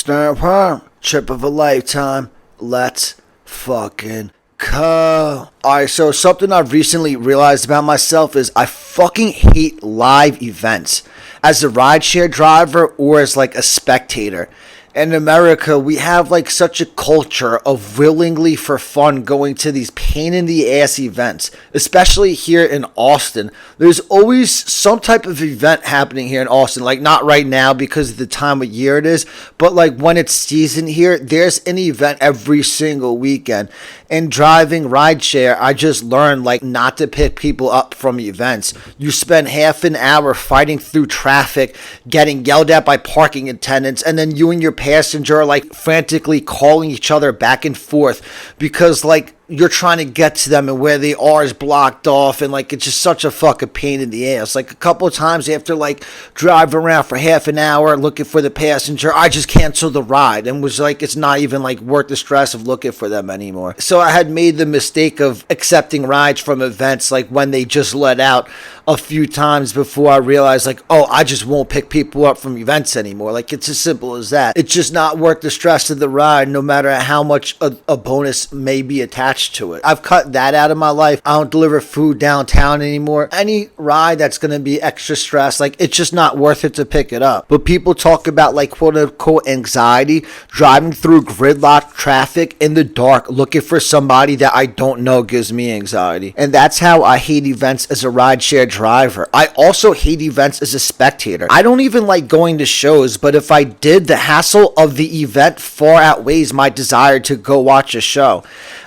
Trip of a lifetime. Let's fucking go. Alright, so something I've recently realized about myself is I fucking hate live events. As a rideshare driver or as like a spectator. In America, we have like such a culture of willingly for fun going to these pain in the ass events, especially here in Austin. There's always some type of event happening here in Austin, like not right now because of the time of year it is, but like when it's season here, there's an event every single weekend. And driving rideshare, I just learned like not to pick people up from events. You spend half an hour fighting through traffic, getting yelled at by parking attendants, and then you and your passenger are like frantically calling each other back and forth because like you're trying to get to them and where they are is blocked off, and like it's just such a fucking pain in the ass. Like a couple of times after like driving around for half an hour looking for the passenger, I just canceled the ride and was like, it's not even like worth the stress of looking for them anymore. So I had made the mistake of accepting rides from events like when they just let out a few times before I realized like, oh, I just won't pick people up from events anymore. Like it's as simple as that. It's just not worth the stress of the ride, no matter how much a bonus may be attached to it. I've cut that out of my life. I don't deliver food downtown anymore. Any ride that's going to be extra stress, like it's just not worth it to pick it up. But people talk about like quote unquote anxiety, driving through gridlock traffic in the dark looking for somebody that I don't know gives me anxiety. And that's how I hate events as a rideshare driver. I also hate events as a spectator. I don't even like going to shows, but if I did, the hassle of the event far outweighs my desire to go watch a show.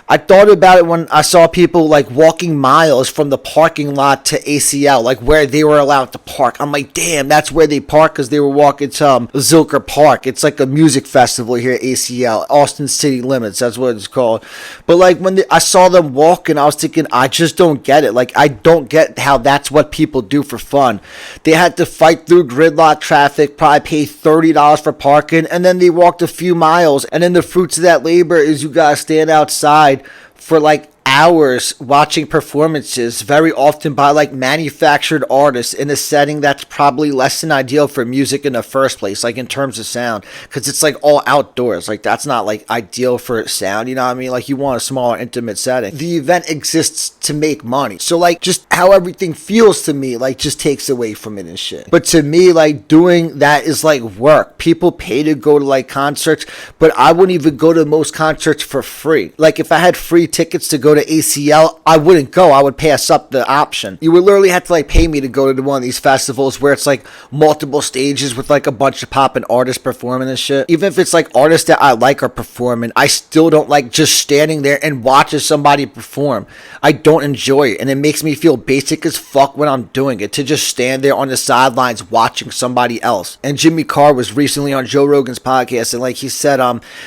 I thought about it when I saw people like walking miles from the parking lot to ACL, like where they were allowed to park. I'm like, damn, that's where they park because they were walking to Zilker Park. It's like a music festival here at ACL, Austin City Limits, that's what it's called. But like when I saw them walking, I was thinking, I just don't get it. Like I don't get how that's what people do for fun. They had to fight through gridlock traffic, probably pay $30 for parking, and then they walked a few miles. And then the fruits of that labor is you gotta stand outside for like hours watching performances, very often by like manufactured artists in a setting that's probably less than ideal for music in the first place, like in terms of sound, because it's like all outdoors. Like that's not like ideal for sound, you know what I mean? Like you want a smaller intimate setting. The event exists to make money, so like just how everything feels to me like just takes away from it and shit. But to me, like doing that is like work. People pay to go to like concerts, but I wouldn't even go to most concerts for free. Like if I had free tickets to go to ACL, I wouldn't go. I would pass up the option. You would literally have to like pay me to go to one of these festivals where it's like multiple stages with like a bunch of poppin' artists performing and shit. Even if it's like artists that I like are performing, I still don't like just standing there and watching somebody perform. I don't enjoy it, and it makes me feel basic as fuck when I'm doing it, to just stand there on the sidelines watching somebody else. And Jimmy Carr was recently on Joe Rogan's podcast, and like he said,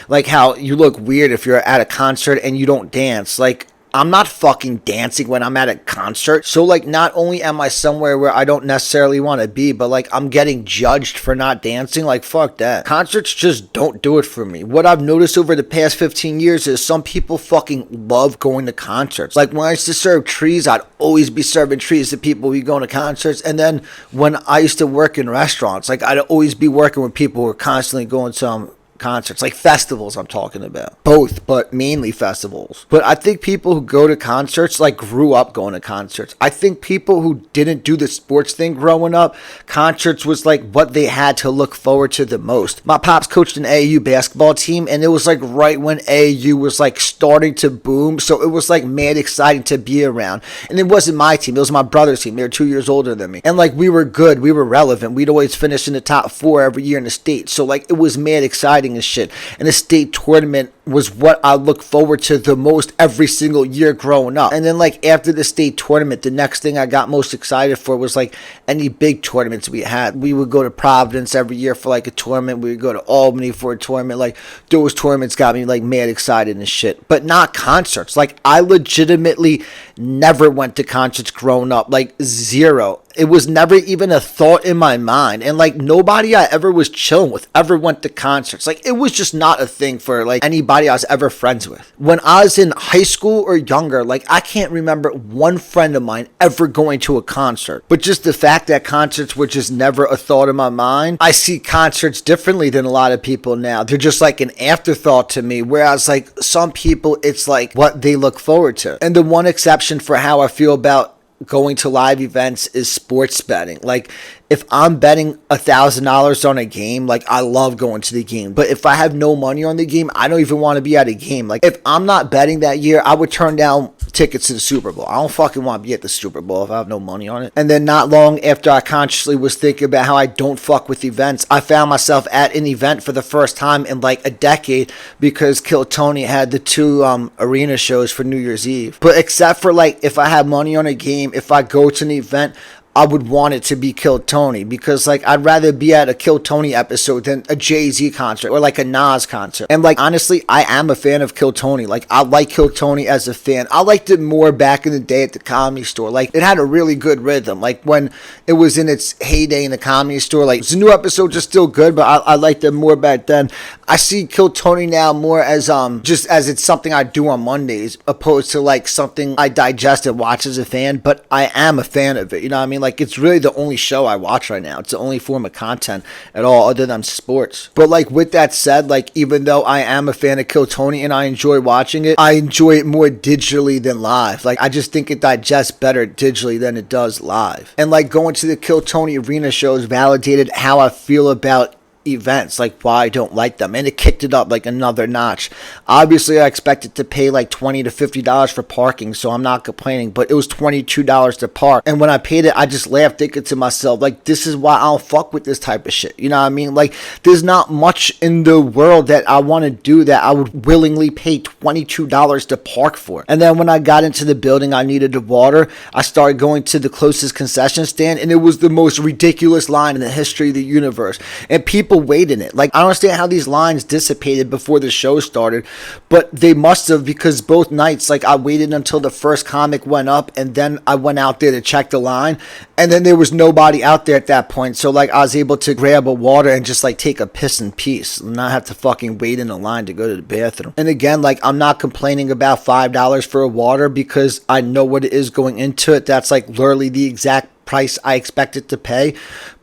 like how you look weird if you're at a concert and you don't dance. Like I'm not fucking dancing when I'm at a concert. So like not only am I somewhere where I don't necessarily want to be, but like I'm getting judged for not dancing. Like fuck that. Concerts just don't do it for me. What I've noticed over the past 15 years is some people fucking love going to concerts. Like when I used to serve trees, I'd always be serving trees to people who going to concerts. And then when I used to work in restaurants, like I'd always be working with people who were constantly going to concerts, like festivals I'm talking about. Both, but mainly festivals. But I think people who go to concerts like grew up going to concerts. I think people who didn't do the sports thing growing up, concerts was like what they had to look forward to the most. My pops coached an AAU basketball team, and it was like right when AAU was like starting to boom, so it was like mad exciting to be around. And it wasn't my team, it was my brother's team. They were 2 years older than me, and like we were good, we were relevant, we'd always finish in the top 4 every year in the state, so like it was mad exciting and shit. And the state tournament was what I look forward to the most every single year growing up. And then like after the state tournament, the next thing I got most excited for was like any big tournaments we had. We would go to Providence every year for like a tournament. We would go to Albany for a tournament. Like those tournaments got me like mad excited and shit. But not concerts. Like I legitimately never went to concerts growing up. Like zero. It was never even a thought in my mind. And like nobody I ever was chilling with ever went to concerts. Like it was just not a thing for like anybody everybody I was ever friends with. When I was in high school or younger, like I can't remember one friend of mine ever going to a concert. But just the fact that concerts were just never a thought in my mind, I see concerts differently than a lot of people now. They're just like an afterthought to me, whereas like some people, it's like what they look forward to. And the one exception for how I feel about going to live events is sports betting. Like if I'm betting $1,000 on a game, like I love going to the game. But if I have no money on the game, I don't even want to be at a game. Like if I'm not betting that year, I would turn down tickets to the Super Bowl. I don't fucking want to be at the Super Bowl if I have no money on it. And then not long after I consciously was thinking about how I don't fuck with events, I found myself at an event for the first time in like a decade because Kill Tony had the 2 arena shows for New Year's Eve. But except for like if I have money on a game, if I go to an event, I would want it to be Kill Tony because like I'd rather be at a Kill Tony episode than a Jay-Z concert or like a Nas concert. And like honestly, I am a fan of Kill Tony. Like I like Kill Tony as a fan. I liked it more back in the day at the Comedy Store. Like it had a really good rhythm. Like when it was in its heyday in the Comedy Store, like the new episodes are still good, but I liked them more back then. I see Kill Tony now more as just as it's something I do on Mondays opposed to like something I digest and watch as a fan, but I am a fan of it. You know what I mean? Like it's really the only show I watch right now. It's the only form of content at all other than sports. But like with that said, like even though I am a fan of Kill Tony and I enjoy watching it, I enjoy it more digitally than live. Like I just think it digests better digitally than it does live. And like going to the Kill Tony arena shows validated how I feel about events, like why I don't like them, and it kicked it up like another notch. Obviously I expected to pay like $20 to $50 for parking, so I'm not complaining, but it was $22 to park, and when I paid it I just laughed thinking to myself like this is why I don't fuck with this type of shit. You know what I mean? Like there's not much in the world that I want to do that I would willingly pay $22 to park for. And then when I got into the building I needed the water, I started going to the closest concession stand, and it was the most ridiculous line in the history of the universe, and people wait in it. Like I don't understand how these lines dissipated before the show started, but they must have, because both nights like I waited until the first comic went up and then I went out there to check the line, and then there was nobody out there at that point, so like I was able to grab a water and just like take a piss in peace and not have to fucking wait in a line to go to the bathroom. And again, like I'm not complaining about $5 for a water because I know what it is going into it. That's like literally the exact price I expected to pay,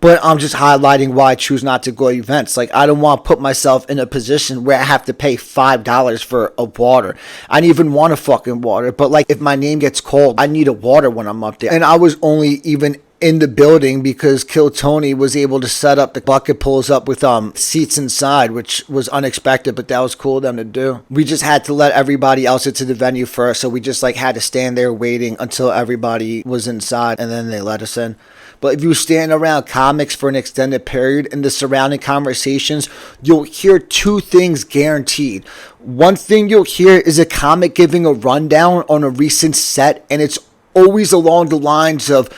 but I'm just highlighting why I choose not to go to events. Like I don't want to put myself in a position where I have to pay $5 for a water. I don't even want a fucking water, but like if my name gets called, I need a water when I'm up there. And I was only even in the building because Kill Tony was able to set up the bucket pulls up with seats inside, which was unexpected, but that was cool of them to do. We just had to let everybody else into the venue first, so we just like had to stand there waiting until everybody was inside, and then they let us in. But if you stand around comics for an extended period in the surrounding conversations, you'll hear 2 things guaranteed. One thing you'll hear is a comic giving a rundown on a recent set, and it's always along the lines of,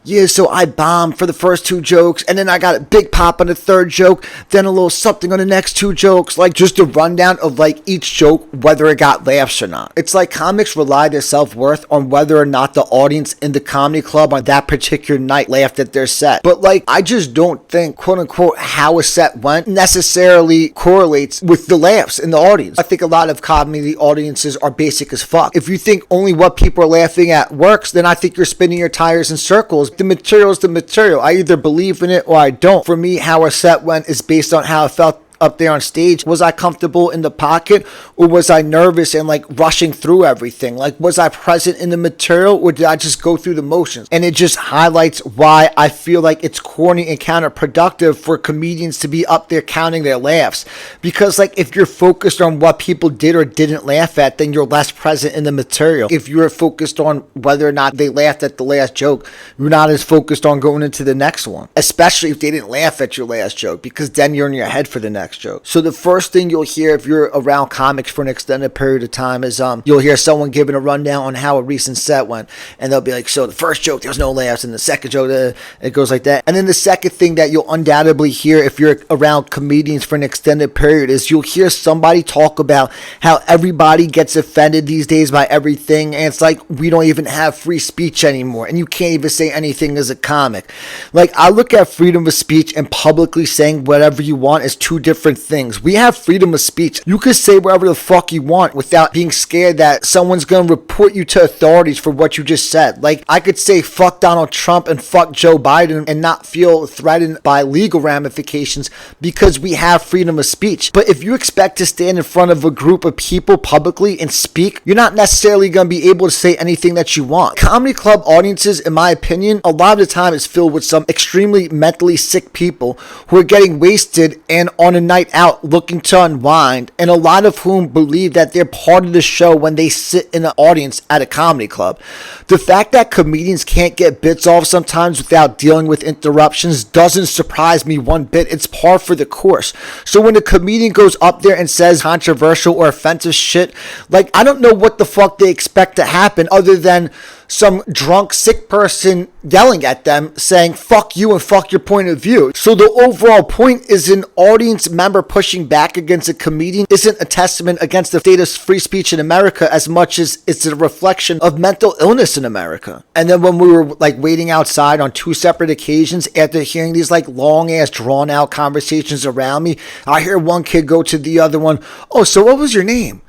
yeah, so I bombed for the first 2 jokes, and then I got a big pop on the 3rd joke, then a little something on the next 2 jokes, like just a rundown of like each joke, whether it got laughs or not. It's like comics rely their self-worth on whether or not the audience in the comedy club on that particular night laughed at their set. But like, I just don't think, quote unquote, how a set went necessarily correlates with the laughs in the audience. I think a lot of comedy audiences are basic as fuck. If you think only what people are laughing at works, then I think you're spinning your tires in circles. The material is the material. I either believe in it or I don't. For me, how a set went is based on how I felt up there on stage. Was I comfortable in the pocket, or was I nervous and like rushing through everything? Like, was I present in the material, or did I just go through the motions? And it just highlights why I feel like it's corny and counterproductive for comedians to be up there counting their laughs. Because like, if you're focused on what people did or didn't laugh at, then you're less present in the material. If you're focused on whether or not they laughed at the last joke, you're not as focused on going into the next one, especially if they didn't laugh at your last joke, because then you're in your head for the next joke. So the first thing you'll hear if you're around comics for an extended period of time is you'll hear someone giving a rundown on how a recent set went, and they'll be like, so the first joke there was no laughs, and the second joke it goes like that. And then the second thing that you'll undoubtedly hear if you're around comedians for an extended period is you'll hear somebody talk about how everybody gets offended these days by everything, and it's like we don't even have free speech anymore, and you can't even say anything as a comic. Like, I look at freedom of speech and publicly saying whatever you want as two different different things. We have freedom of speech. You could say whatever the fuck you want without being scared that someone's gonna report you to authorities for what you just said. Like, I could say fuck Donald Trump and fuck Joe Biden and not feel threatened by legal ramifications because we have freedom of speech. But if you expect to stand in front of a group of people publicly and speak, you're not necessarily gonna be able to say anything that you want. Comedy club audiences, in my opinion, a lot of the time is filled with some extremely mentally sick people who are getting wasted and on a night out looking to unwind, and a lot of whom believe that they're part of the show when they sit in an audience at a comedy club. The fact that comedians can't get bits off sometimes without dealing with interruptions doesn't surprise me one bit. It's par for the course. So when a comedian goes up there and says controversial or offensive shit, like, I don't know what the fuck they expect to happen other than some drunk, sick person yelling at them saying, fuck you and fuck your point of view. So the overall point is an audience member pushing back against a comedian isn't a testament against the state of free speech in America as much as it's a reflection of mental illness in America. And then when we were like waiting outside on 2 separate occasions after hearing these like long ass drawn out conversations around me, I hear one kid go to the other one, oh, so what was your name?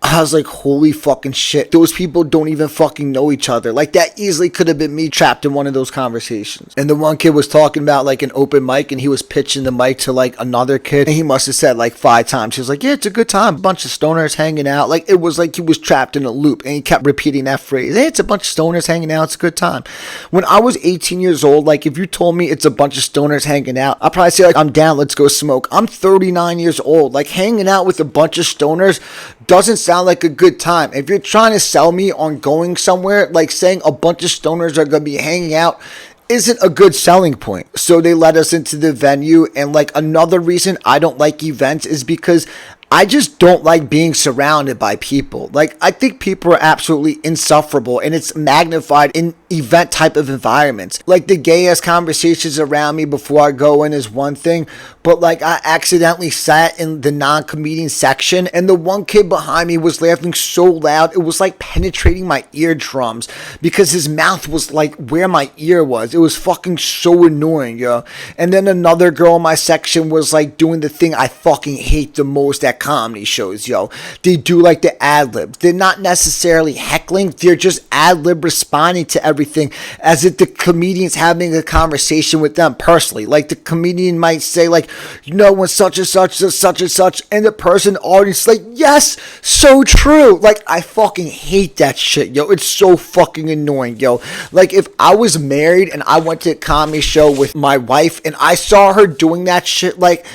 I was like, holy fucking shit. Those people don't even fucking know each other. Like, that easily could have been me trapped in one of those conversations. And the one kid was talking about like an open mic and he was pitching the mic to like another kid. And he must have said like 5 times. He was like, yeah, it's a good time. A bunch of stoners hanging out. Like, it was like he was trapped in a loop. And he kept repeating that phrase. Hey, it's a bunch of stoners hanging out. It's a good time. When I was 18 years old, like, if you told me it's a bunch of stoners hanging out, I'd probably say like, I'm down. Let's go smoke. I'm 39 years old. Like, hanging out with a bunch of stoners doesn't sound like a good time. If you're trying to sell me on going somewhere, like saying a bunch of stoners are going to be hanging out isn't a good selling point. So they let us into the venue. And like, another reason I don't like events is because I just don't like being surrounded by people. Like, I think people are absolutely insufferable, and it's magnified in event type of environments. Like, the gay ass conversations around me before I go in is one thing, but like, I accidentally sat in the non-comedian section and the one kid behind me was laughing so loud it was like penetrating my eardrums because his mouth was like where my ear was. It was fucking so annoying, yo. And then another girl in my section was like doing the thing I fucking hate the most at comedy shows, yo. They do like the ad-lib. They're not necessarily heckling, they're just ad-lib responding to everything as if the comedian's having a conversation with them personally. Like, the comedian might say like, you know, when such and such does such and such, and the person audience like, yes, so true. Like, I fucking hate that shit, yo. It's so fucking annoying, yo. Like, if I was married and I went to a comedy show with my wife and I saw her doing that shit, like,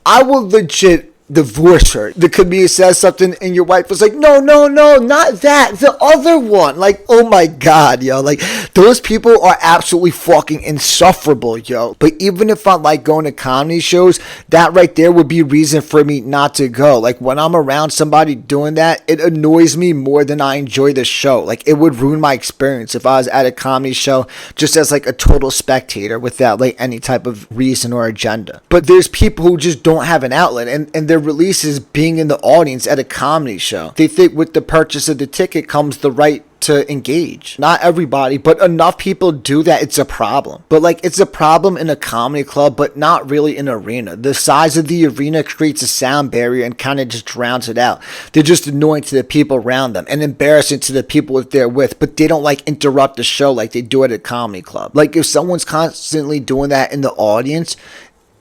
I would legit divorce her. The comedian says something and your wife was like, no, not that, the other one. Like, oh my god, yo. Like, those people are absolutely fucking insufferable, yo. But even if I like going to comedy shows, that right there would be reason for me not to go. Like, when I'm around somebody doing that, it annoys me more than I enjoy the show. Like, it would ruin my experience if I was at a comedy show just as like a total spectator without like any type of reason or agenda. But there's people who just don't have an outlet, and their release is being in the audience at a comedy show. They think with the purchase of the ticket comes the right to engage. Not everybody, but enough people do that it's a problem. But like, it's a problem in a comedy club, but not really in an arena. The size of the arena creates a sound barrier and kind of just drowns it out. They're just annoying to the people around them and embarrassing to the people that they're with, but they don't like interrupt the show like they do at a comedy club. Like, if someone's constantly doing that in the audience,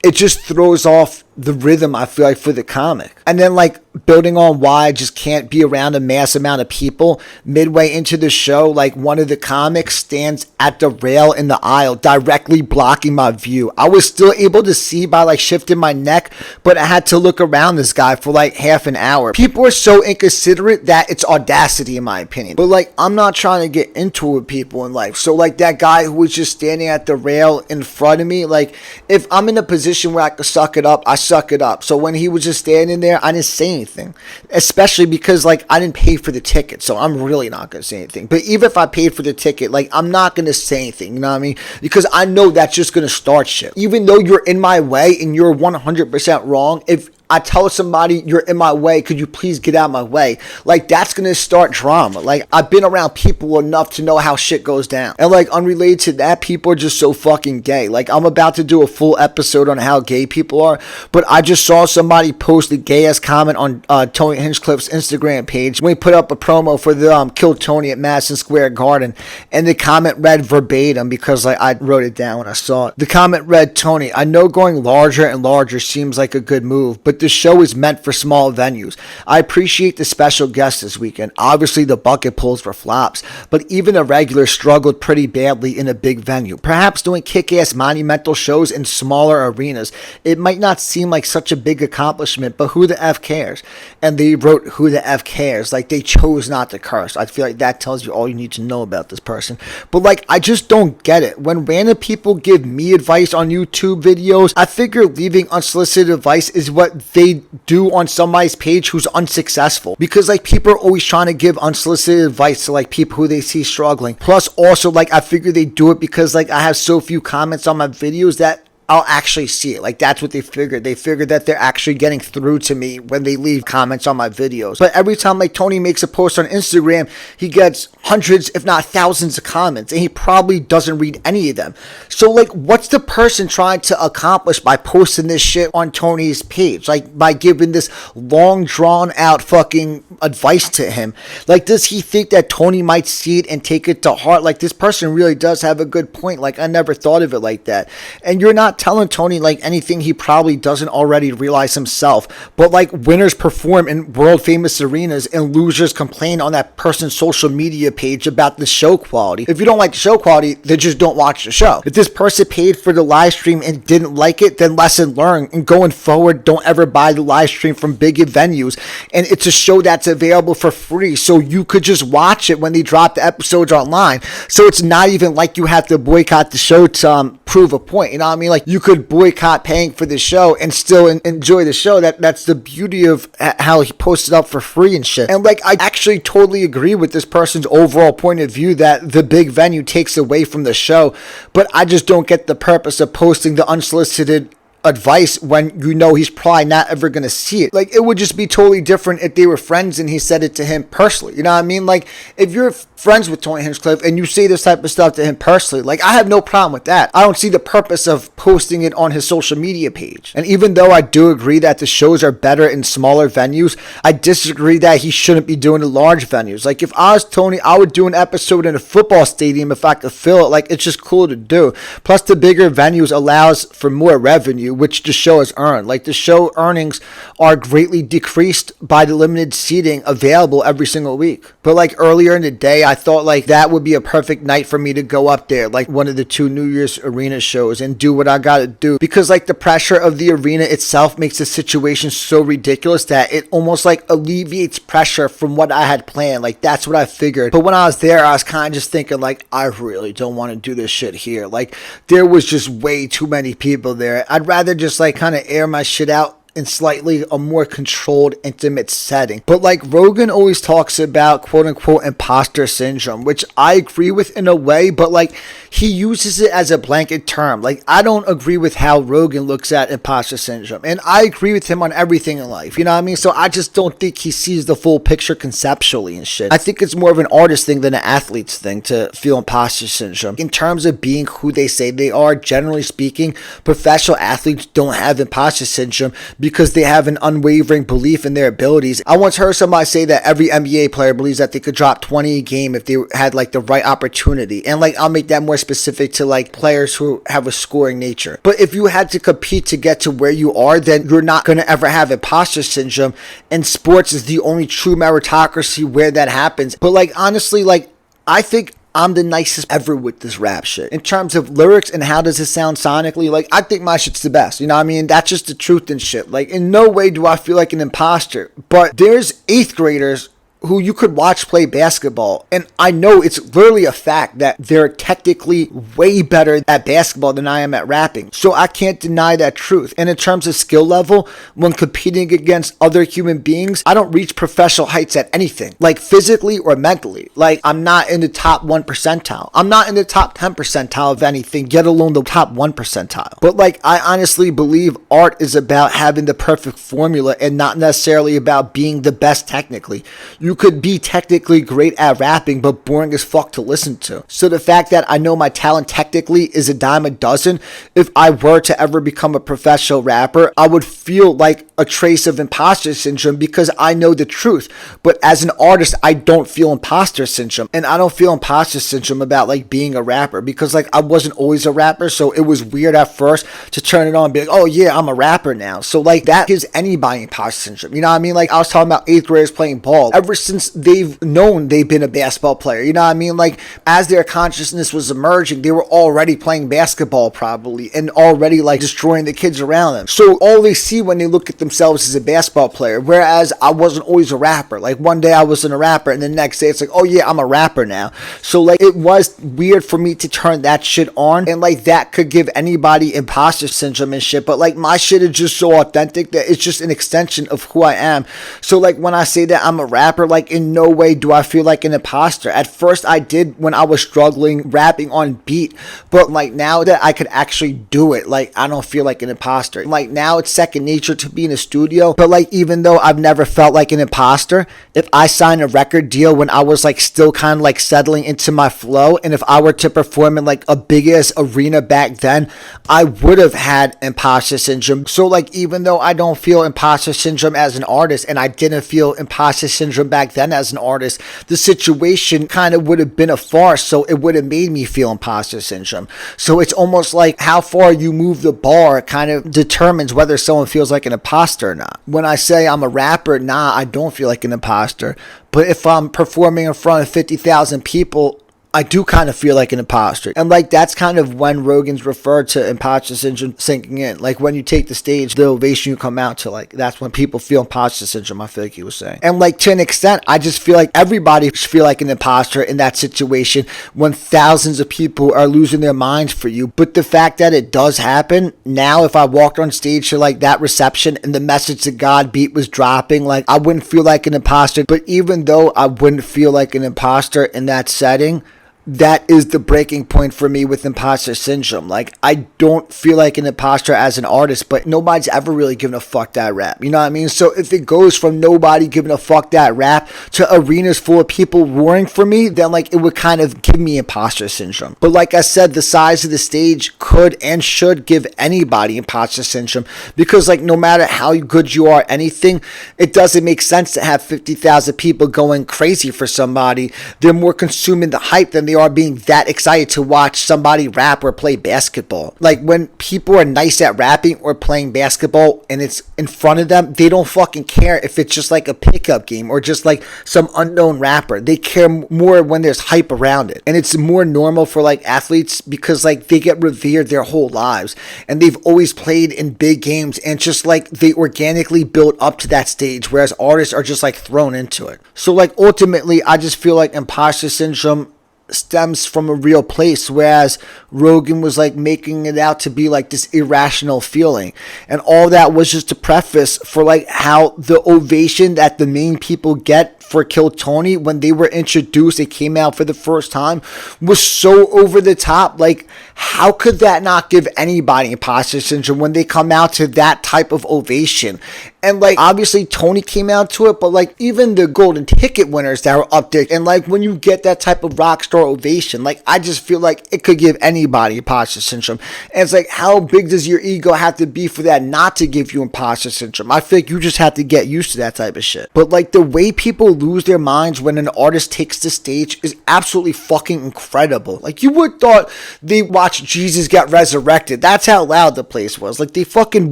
it just throws off the rhythm, I feel like, for the comic. And then, like, building on why I just can't be around a mass amount of people, midway into the show, like, one of the comics stands at the rail in the aisle, directly blocking my view. I was still able to see by, like, shifting my neck, but I had to look around this guy for, like, half an hour. People are so inconsiderate that it's audacity, in my opinion. But, like, I'm not trying to get into it with people in life. So, like, that guy who was just standing at the rail in front of me, like, if I'm in a position where I could suck it up, I suck it up. So when he was just standing there, I didn't say anything, especially because like I didn't pay for the ticket, so I'm really not gonna say anything. But even if I paid for the ticket, like, I'm not gonna say anything, you know what I mean? Because I know that's just gonna start shit. Even though you're in my way and you're 100% wrong, if I tell somebody, you're in my way, could you please get out of my way? Like, that's gonna start drama. Like, I've been around people enough to know how shit goes down. And like, unrelated to that, people are just so fucking gay. Like, I'm about to do a full episode on how gay people are, but I just saw somebody post the gay-ass comment on Tony Hinchcliffe's Instagram page when he put up a promo for the Kill Tony at Madison Square Garden, and the comment read verbatim, because like I wrote it down when I saw it. The comment read, Tony, I know going larger and larger seems like a good move, but the show is meant for small venues. I appreciate the special guests this weekend. Obviously the bucket pulls were flops, but even the regulars struggled pretty badly in a big venue. Perhaps doing kick-ass monumental shows in smaller arenas, it might not seem like such a big accomplishment, but who the F cares? And they wrote, who the F cares? Like, they chose not to curse. I feel like that tells you all you need to know about this person. But like, I just don't get it. When random people give me advice on YouTube videos, I figure leaving unsolicited advice is what they do on somebody's page who's unsuccessful, because like, people are always trying to give unsolicited advice to like people who they see struggling. Plus also, like, I figure they do it because like I have so few comments on my videos that I'll actually see it. Like, that's what they figured. They figured that they're actually getting through to me when they leave comments on my videos. But every time like Tony makes a post on Instagram, he gets hundreds, if not thousands of comments, and he probably doesn't read any of them. So like, what's the person trying to accomplish by posting this shit on Tony's page? Like, by giving this long drawn out fucking advice to him? Like, does he think that Tony might see it and take it to heart? Like, this person really does have a good point. Like, I never thought of it like that. And you're not telling Tony like anything he probably doesn't already realize himself. But like, winners perform in world famous arenas and losers complain on that person's social media page about the show quality. If you don't like the show quality, then just don't watch the show. If this person paid for the live stream and didn't like it, then lesson learned, and going forward, don't ever buy the live stream from bigger venues. And it's a show that's available for free, so you could just watch it when they drop the episodes online. So it's not even like you have to boycott the show to prove a point. You know what I mean? Like, you could boycott paying for the show and still enjoy the show. That's the beauty of how he posted up for free and shit. And like, I actually totally agree with this person's overall point of view that the big venue takes away from the show, but I just don't get the purpose of posting the unsolicited advice when you know he's probably not ever gonna see it. Like, it would just be totally different if they were friends and he said it to him personally. You know what I mean? Like, if you're friends with Tony Hinchcliffe and you say this type of stuff to him personally, like, I have no problem with that. I don't see the purpose of posting it on his social media page. And even though I do agree that the shows are better in smaller venues, I disagree that he shouldn't be doing the large venues. Like, if I was Tony, I would do an episode in a football stadium if I could fill it. Like, it's just cool to do. Plus, the bigger venues allows for more revenue, which the show has earned. Like, the show earnings are greatly decreased by the limited seating available every single week. But like, earlier in the day, I thought like that would be a perfect night for me to go up there, like one of the 2 New Year's arena shows, and do what I gotta do, because like, the pressure of the arena itself makes the situation so ridiculous that it almost like alleviates pressure from what I had planned. Like, that's what I figured. But when I was there, I was kind of just thinking like, I really don't want to do this shit here. Like, there was just way too many people there. I'd rather just like kind of air my shit out in slightly a more controlled, intimate setting. But like, Rogan always talks about quote unquote imposter syndrome, which I agree with in a way, but like, he uses it as a blanket term. Like, I don't agree with how Rogan looks at imposter syndrome, and I agree with him on everything in life, you know what I mean? So I just don't think he sees the full picture conceptually and shit. I think it's more of an artist thing than an athlete's thing to feel imposter syndrome. In terms of being who they say they are, generally speaking, professional athletes don't have imposter syndrome because they have an unwavering belief in their abilities. I once heard somebody say that every NBA player believes that they could drop 20 a game if they had like the right opportunity. And like, I'll make that more specific to like players who have a scoring nature. But if you had to compete to get to where you are, then you're not going to ever have imposter syndrome. And sports is the only true meritocracy where that happens. But like, honestly, like, I think I'm the nicest ever with this rap shit. In terms of lyrics and how does it sound sonically, like, I think my shit's the best. You know what I mean? That's just the truth and shit. Like, in no way do I feel like an imposter. But there's 8th graders who you could watch play basketball. And I know it's literally a fact that they're technically way better at basketball than I am at rapping. So I can't deny that truth. And in terms of skill level, when competing against other human beings, I don't reach professional heights at anything, like physically or mentally. Like, I'm not in the top 1 percentile. I'm not in the top 10 percentile of anything, get alone the top 1 percentile. But like, I honestly believe art is about having the perfect formula and not necessarily about being the best technically. You could be technically great at rapping, but boring as fuck to listen to. So the fact that I know my talent technically is a dime a dozen, if I were to ever become a professional rapper, I would feel like a trace of imposter syndrome because I know the truth. But as an artist, I don't feel imposter syndrome. And I don't feel imposter syndrome about like being a rapper because like I wasn't always a rapper. So it was weird at first to turn it on and be like, oh yeah, I'm a rapper now. So like that gives anybody imposter syndrome. You know what I mean? Like I was talking about 8th graders playing ball. Ever since they've known they've been a basketball player, you know what I mean? Like as their consciousness was emerging, they were already playing basketball probably and already like destroying the kids around them. So all they see when they look at themselves is a basketball player. Whereas I wasn't always a rapper. Like one day I wasn't a rapper and the next day it's like, oh yeah, I'm a rapper now. So like it was weird for me to turn that shit on, and like that could give anybody imposter syndrome and shit. But like my shit is just so authentic that it's just an extension of who I am. So like when I say that I'm a rapper, like in no way do I feel like an imposter. At first I did when I was struggling rapping on beat, but like now that I could actually do it, like I don't feel like an imposter. Like now it's second nature to be in a studio. But like even though I've never felt like an imposter, if I signed a record deal when I was like still kind of like settling into my flow, and if I were to perform in like a big ass arena back then, I would have had imposter syndrome. So like even though I don't feel imposter syndrome as an artist, and I didn't feel imposter syndrome back then as an artist, the situation kind of would have been a farce, so it would have made me feel imposter syndrome. So it's almost like how far you move the bar kind of determines whether someone feels like an imposter or not. When I say I'm a rapper, nah, I don't feel like an imposter. But if I'm performing in front of 50,000 people, I do kind of feel like an imposter. And like that's kind of when Rogan's referred to imposter syndrome sinking in. Like when you take the stage, the ovation you come out to, like that's when people feel imposter syndrome, I feel like he was saying. And like to an extent, I just feel like everybody should feel like an imposter in that situation when thousands of people are losing their minds for you. But the fact that it does happen, now if I walked on stage to like that reception and the Message to God beat was dropping, like I wouldn't feel like an imposter. But even though I wouldn't feel like an imposter in that setting, that is the breaking point for me with imposter syndrome. Like, I don't feel like an imposter as an artist, but nobody's ever really given a fuck that rap. You know what I mean? So if it goes from nobody giving a fuck that rap to arenas full of people roaring for me, then like it would kind of give me imposter syndrome. But like I said, the size of the stage could and should give anybody imposter syndrome, because like no matter how good you are, anything, it doesn't make sense to have 50,000 people going crazy for somebody. They're more consuming the hype than they are being that excited to watch somebody rap or play basketball. Like when people are nice at rapping or playing basketball and it's in front of them, they don't fucking care if it's just like a pickup game or just like some unknown rapper. They care more when there's hype around it. And it's more normal for like athletes because like they get revered their whole lives and they've always played in big games and just like they organically build up to that stage, whereas artists are just like thrown into it. So like ultimately I just feel like imposter syndrome stems from a real place, whereas Rogan was like making it out to be like this irrational feeling, and all that was just a preface for like how the ovation that the main people get for Kill Tony when they were introduced, they came out for the first time, was so over the top. Like how could that not give anybody imposter syndrome when they come out to that type of ovation? And like obviously Tony came out to it, but like even the golden ticket winners that were up there, and like when you get that type of rock star ovation, like I just feel like it could give anybody imposter syndrome. And it's like, how big does your ego have to be for that not to give you imposter syndrome? I feel like you just have to get used to that type of shit. But like the way people lose their minds when an artist takes the stage is absolutely fucking incredible. Like you would thought they watched Jesus get resurrected. That's how loud the place was. Like they fucking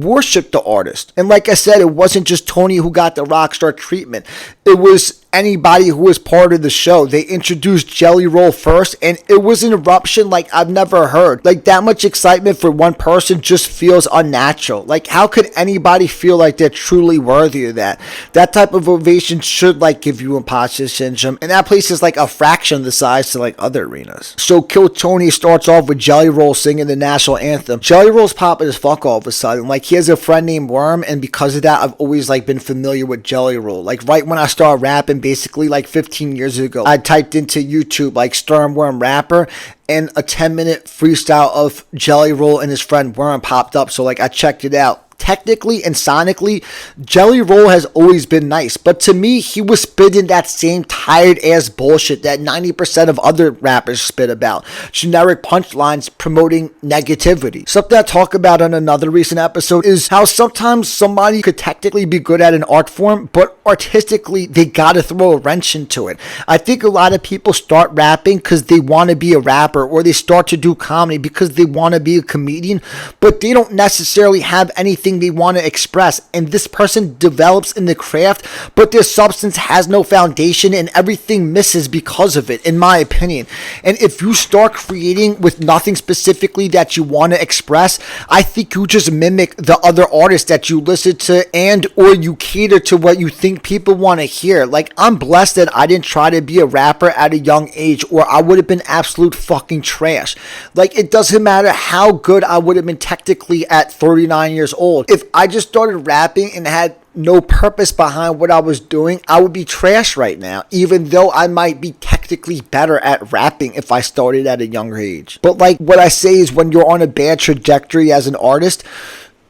worshipped the artist. And like I said, it wasn't just Tony who got the rock star treatment. It was anybody who was part of the show. They introduced Jelly Roll first, and it was an eruption like I've never heard. Like, that much excitement for one person just feels unnatural. Like, how could anybody feel like they're truly worthy of that? That type of ovation should like give you imposter syndrome, and that place is like a fraction of the size to like other arenas. So Kill Tony starts off with Jelly Roll singing the national anthem. Jelly Roll's popping as fuck all of a sudden. Like, he has a friend named Worm, and because of that, I've always like been familiar with Jelly Roll. Like, right when I started rapping, basically like 15 years ago, I typed into YouTube like Stern Worm rapper, and a 10-minute freestyle of Jelly Roll and his friend Worm popped up. So like, I checked it out. Technically and sonically, Jelly Roll has always been nice, but to me, he was spitting that same tired ass bullshit that 90% of other rappers spit about. Generic punchlines promoting negativity. Something I talk about on another recent episode is how sometimes somebody could technically be good at an art form, but artistically, they gotta throw a wrench into it. I think a lot of people start rapping because they want to be a rapper, or they start to do comedy because they want to be a comedian, but they don't necessarily have anything they want to express, and this person develops in the craft, but their substance has no foundation and everything misses because of it, in my opinion. And if you start creating with nothing specifically that you want to express, I think you just mimic the other artists that you listen to, and or you cater to what you think people want to hear. Like, I'm blessed that I didn't try to be a rapper at a young age, or I would have been absolute fucking trash. Like, it doesn't matter how good I would have been technically at 39 years old. If I just started rapping and had no purpose behind what I was doing, I would be trash right now, even though I might be technically better at rapping if I started at a younger age. But like, what I say is, when you're on a bad trajectory as an artist,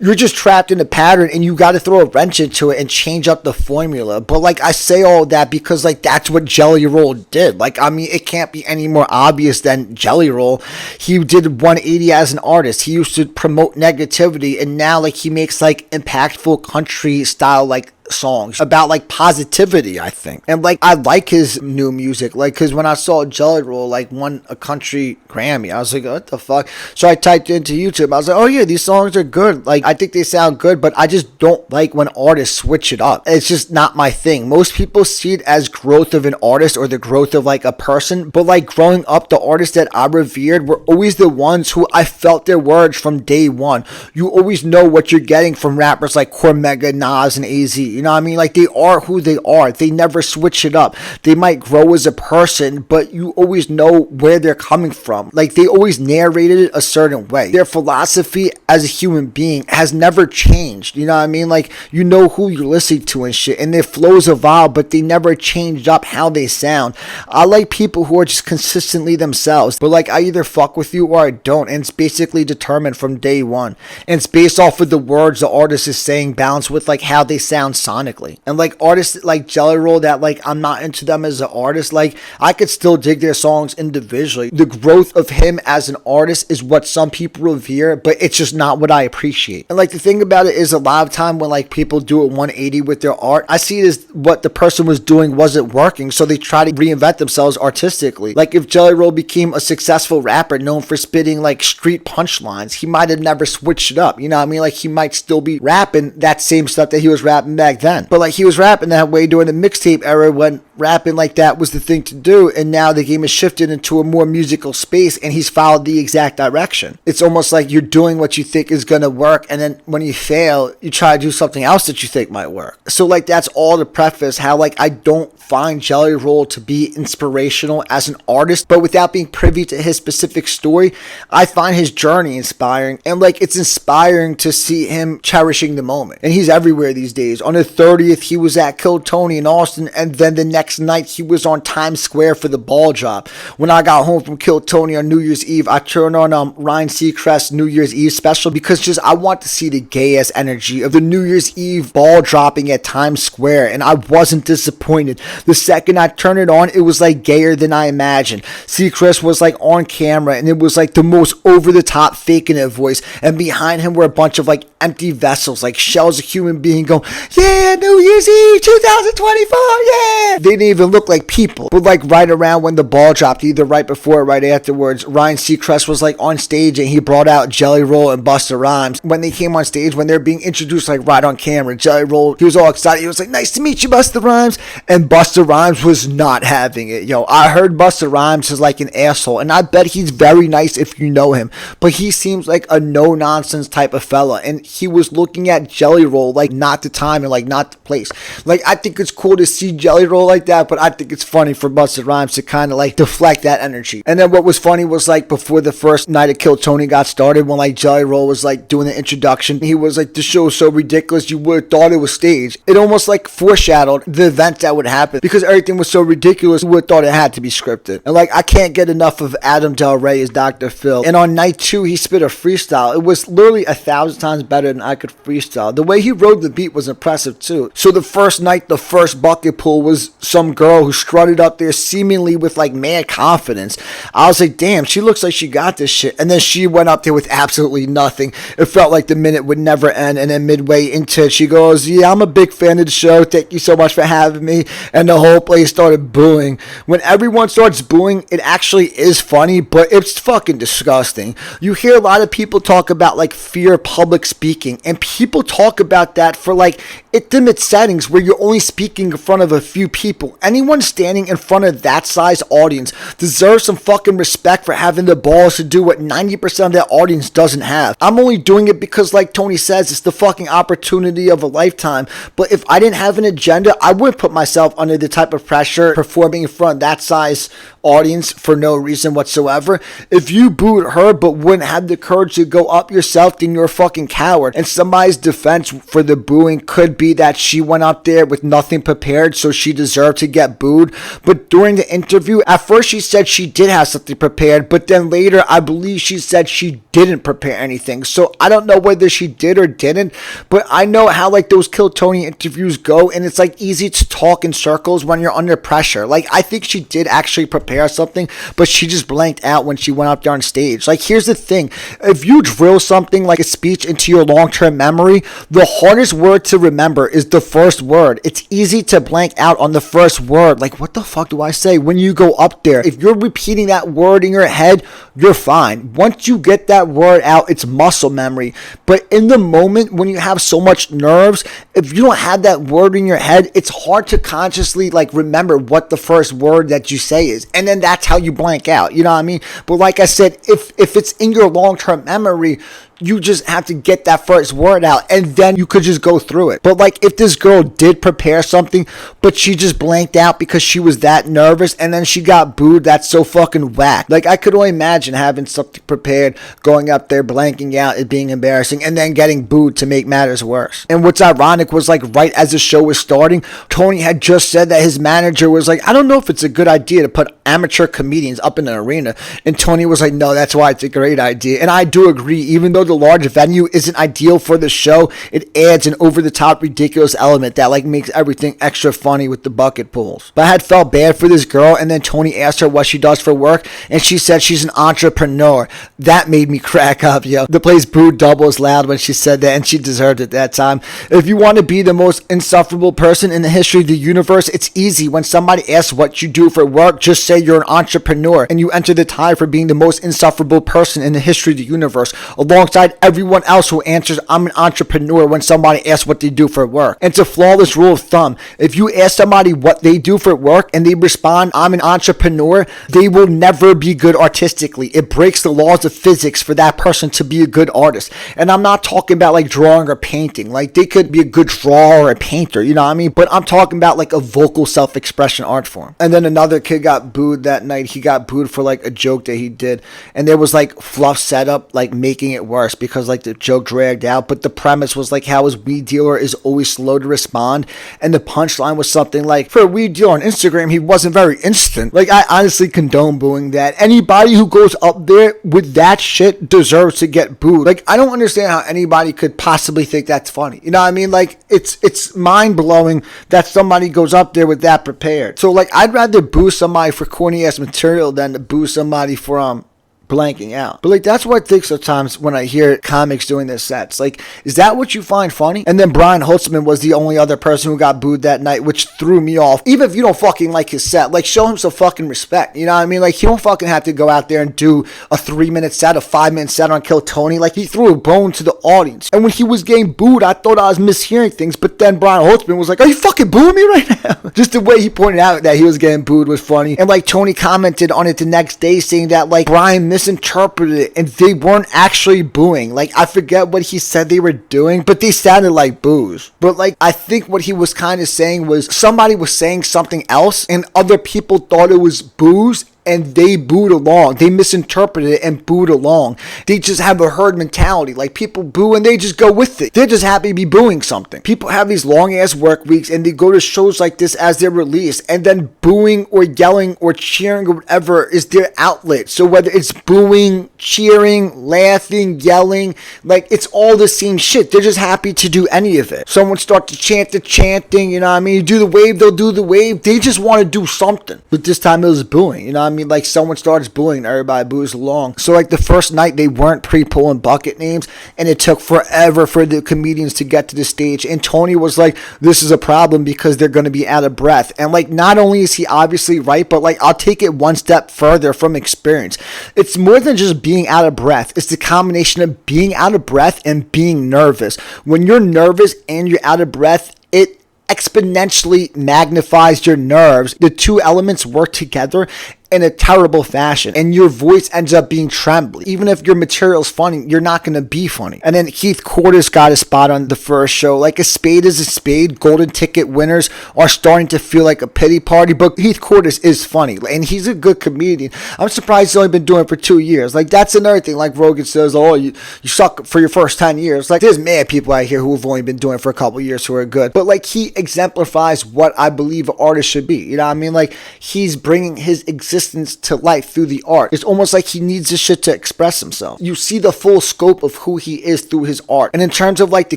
you're just trapped in a pattern, and you got to throw a wrench into it and change up the formula. But like, I say all that because like, that's what Jelly Roll did. Like, I mean, it can't be any more obvious than Jelly Roll. He did 180 as an artist. He used to promote negativity, and now like, he makes like impactful country style like songs about like positivity, I think. And like, I like his new music, like, because when I saw Jelly Roll like won a country Grammy, I was like, what the fuck? So I typed into YouTube, I was like, oh yeah, these songs are good, like, I think they sound good, but I just don't like when artists switch it up. It's just not my thing. Most people see it as growth of an artist or the growth of like a person, but like, growing up, the artists that I revered were always the ones who I felt their words from day one. You always know what you're getting from rappers like Cormega, Nas, and AZ. You know what I mean? Like, they are who they are. They never switch it up. They might grow as a person, but you always know where they're coming from. Like, they always narrated it a certain way. Their philosophy as a human being has never changed. You know what I mean? Like, you know who you're listening to and shit, and their flows evolve, but they never changed up how they sound. I like people who are just consistently themselves, but like, I either fuck with you or I don't, and it's basically determined from day one. And it's based off of the words the artist is saying, balanced with like how they sound sonically. And like, artists like Jelly Roll that like, I'm not into them as an artist, like, I could still dig their songs individually. The growth of him as an artist is what some people revere, but it's just not what I appreciate. And like, the thing about it is, a lot of time when like people do a 180 with their art, I see it as what the person was doing wasn't working, so they try to reinvent themselves artistically. Like, if Jelly Roll became a successful rapper known for spitting like street punchlines, he might have never switched it up. You know what I mean? Like, he might still be rapping that same stuff that he was rapping back then, but like, he was rapping that way during the mixtape era when rapping like that was the thing to do, and now the game has shifted into a more musical space, and he's followed the exact direction. It's almost like you're doing what you think is gonna work, and then when you fail, you try to do something else that you think might work. So like, that's all to preface how like, I don't find Jelly Roll to be inspirational as an artist, but without being privy to his specific story, I find his journey inspiring, and like, it's inspiring to see him cherishing the moment. And he's everywhere these days. On the 30th, he was at Kill Tony in Austin, and then the next night he was on Times Square for the ball drop. When I got home from Kill Tony on New Year's Eve, I turned on Ryan Seacrest's New Year's Eve special, because just I want to see the gay ass energy of the New Year's Eve ball dropping at Times Square, and I wasn't disappointed. The second I turned it on, it was like gayer than I imagined. Seacrest was like on camera, and it was like the most over the top faking it voice, and behind him were a bunch of like empty vessels, like shells of human being going, yeah, New Year's Eve 2024, yeah. They didn't even look like people. But like right around when the ball dropped, either right before or right afterwards, Ryan Seacrest was like on stage and he brought out Jelly Roll and Busta Rhymes. When they came on stage, when they're being introduced like right on camera, Jelly Roll, he was all excited. He was like, nice to meet you, Busta Rhymes. And Busta Rhymes was not having it. Yo, I heard Busta Rhymes is like an asshole, and I bet he's very nice if you know him, but he seems like a no-nonsense type of fella, and he was looking at Jelly Roll like not the time and like not the place. Like, I think it's cool to see Jelly Roll like that, but I think it's funny for Busta Rhymes to kind of like deflect that energy. And then what was funny was like before the first night of Kill Tony got started, when like Jelly Roll was like doing the introduction, he was like, the show is so ridiculous you would have thought it was staged. It almost like foreshadowed the event that would happen because everything was so ridiculous you would have thought it had to be scripted. And like, I can't get enough of Adam Del Rey as Dr. Phil. And on night 2 he spit a freestyle. It was literally 1,000 times better than I could freestyle. The way he rode the beat was impressive too. So the first night, the first bucket pull was some girl who strutted up there seemingly with like mad confidence. I was like, damn, she looks like she got this shit. And then she went up there with absolutely nothing. It felt like the minute would never end. And then midway into it, she goes, yeah, I'm a big fan of the show. Thank you so much for having me. And the whole place started booing. When everyone starts booing, it actually is funny, but it's fucking disgusting. You hear a lot of people talk about like fear of public speaking, and people talk about that for like intimate settings where you're only speaking in front of a few people. Anyone standing in front of that size audience deserves some fucking respect for having the balls to do what 90% of that audience doesn't have. I'm only doing it because, like Tony says, it's the fucking opportunity of a lifetime. But if I didn't have an agenda, I wouldn't put myself under the type of pressure performing in front of that size audience for no reason whatsoever. If you booed her but wouldn't have the courage to go up yourself, then you're a fucking coward. And somebody's defense for the booing could be that she went up there with nothing prepared, so she deserved to get booed. But during the interview, at first she said she did have something prepared, but then later I believe she said she didn't prepare anything. So I don't know whether she did or didn't, but I know how like those Kill Tony interviews go, and it's like easy to talk in circles when you're under pressure. Like, I think she did actually prepare something, but she just blanked out when she went up there on stage. Like, here's the thing. If you drill something like a speech into your long-term memory, the hardest word to remember is the first word. It's easy to blank out on the first word. Like, what the fuck do I say when you go up there? If you're repeating that word in your head, you're fine. Once you get that word out, it's muscle memory. But in the moment when you have so much nerves, if you don't have that word in your head, it's hard to consciously like remember what the first word that you say is. And then that's how you blank out. You know what I mean? But like I said, if it's in your long-term memory, you just have to get that first word out, and then you could just go through it. But like, if this girl did prepare something, but she just blanked out because she was that nervous, and then she got booed, that's so fucking whack. Like, I could only imagine having something prepared, going up there, blanking out, it being embarrassing, and then getting booed to make matters worse. And what's ironic was like right as the show was starting, Tony had just said that his manager was like, I don't know if it's a good idea to put amateur comedians up in an arena. And Tony was like, no, that's why it's a great idea. And I do agree, even though the large venue isn't ideal for the show, it adds an over-the-top ridiculous element that like makes everything extra funny with the bucket pulls. But I had felt bad for this girl, and then Tony asked her what she does for work, and she said she's an entrepreneur. That made me crack up, yo. The place booed double as loud when she said that, and she deserved it that time. If you want to be the most insufferable person in the history of the universe, it's easy. When somebody asks what you do for work, just say you're an entrepreneur, and you enter the tie for being the most insufferable person in the history of the universe, alongside everyone else who answers I'm an entrepreneur when somebody asks what they do for work. And it's a flawless rule of thumb. If you ask somebody what they do for work and they respond I'm an entrepreneur, they will never be good artistically. It breaks the laws of physics for that person to be a good artist. And I'm not talking about like drawing or painting. Like, they could be a good drawer or a painter, you know what I mean? But I'm talking about like a vocal self-expression art form. And then another kid got booed that night. He got booed for like a joke that he did, and there was like fluff setup like making it worse because like the joke dragged out. But the premise was like how his weed dealer is always slow to respond, and the punchline was something like, for a weed dealer on Instagram, he wasn't very instant. Like, I honestly condone booing that. Anybody who goes up there with that shit deserves to get booed. Like, I don't understand how anybody could possibly think that's funny. You know what I mean? Like, it's mind-blowing that somebody goes up there with that prepared. So like, I'd rather boo somebody for corny ass material than to boo somebody for blanking out. But like, that's what I think sometimes when I hear comics doing their sets. Like, is that what you find funny? And then Brian Holtzman was the only other person who got booed that night, which threw me off. Even if you don't fucking like his set, like, show him some fucking respect. You know what I mean? Like, he don't fucking have to go out there and do a 3-minute set, a 5-minute set on Kill Tony. Like, he threw a bone to the audience. And when he was getting booed, I thought I was mishearing things. But then Brian Holtzman was like, are you fucking booing me right now? Just the way he pointed out that he was getting booed was funny. And like, Tony commented on it the next day saying that like Brian misinterpreted it and they weren't actually booing. Like, I forget what he said they were doing, but they sounded like boos. But like, I think what he was kind of saying was somebody was saying something else and other people thought it was boos, and they booed along. They misinterpreted it and booed along. They just have a herd mentality. Like, people boo and they just go with it. They're just happy to be booing something. People have these long ass work weeks and they go to shows like this as they're released, and then booing or yelling or cheering or whatever is their outlet. So whether it's booing, cheering, laughing, yelling, like, it's all the same shit. They're just happy to do any of it. Someone starts to chant the chanting, you know what I mean? You do the wave, they'll do the wave. They just want to do something. But this time it was booing, you know what I mean? Like, someone starts booing, everybody boos along. So like, the first night they weren't pre-pulling bucket names, and it took forever for the comedians to get to the stage. And Tony was like, this is a problem because they're going to be out of breath. And like, not only is he obviously right, but like, I'll take it one step further from experience. It's more than just being out of breath. It's the combination of being out of breath and being nervous. When you're nervous and you're out of breath, it exponentially magnifies your nerves. The two elements work together in a terrible fashion, and your voice ends up being trembly. Even if your material's funny, you're not going to be funny. And then Heath Cordes got a spot on the first show. Like, a spade is a spade. Golden ticket winners are starting to feel like a pity party, but Heath Cordes is funny, and he's a good comedian. I'm surprised he's only been doing it for 2 years. Like, that's another thing. Like, Rogan says, oh, you suck for your first 10 years. Like, there's mad people out here who have only been doing it for a couple years who are good. But like, he exemplifies what I believe an artist should be. You know what I mean? Like, he's bringing his existence to life through the art. It's almost like he needs this shit to express himself. You see the full scope of who he is through his art. And in terms of like the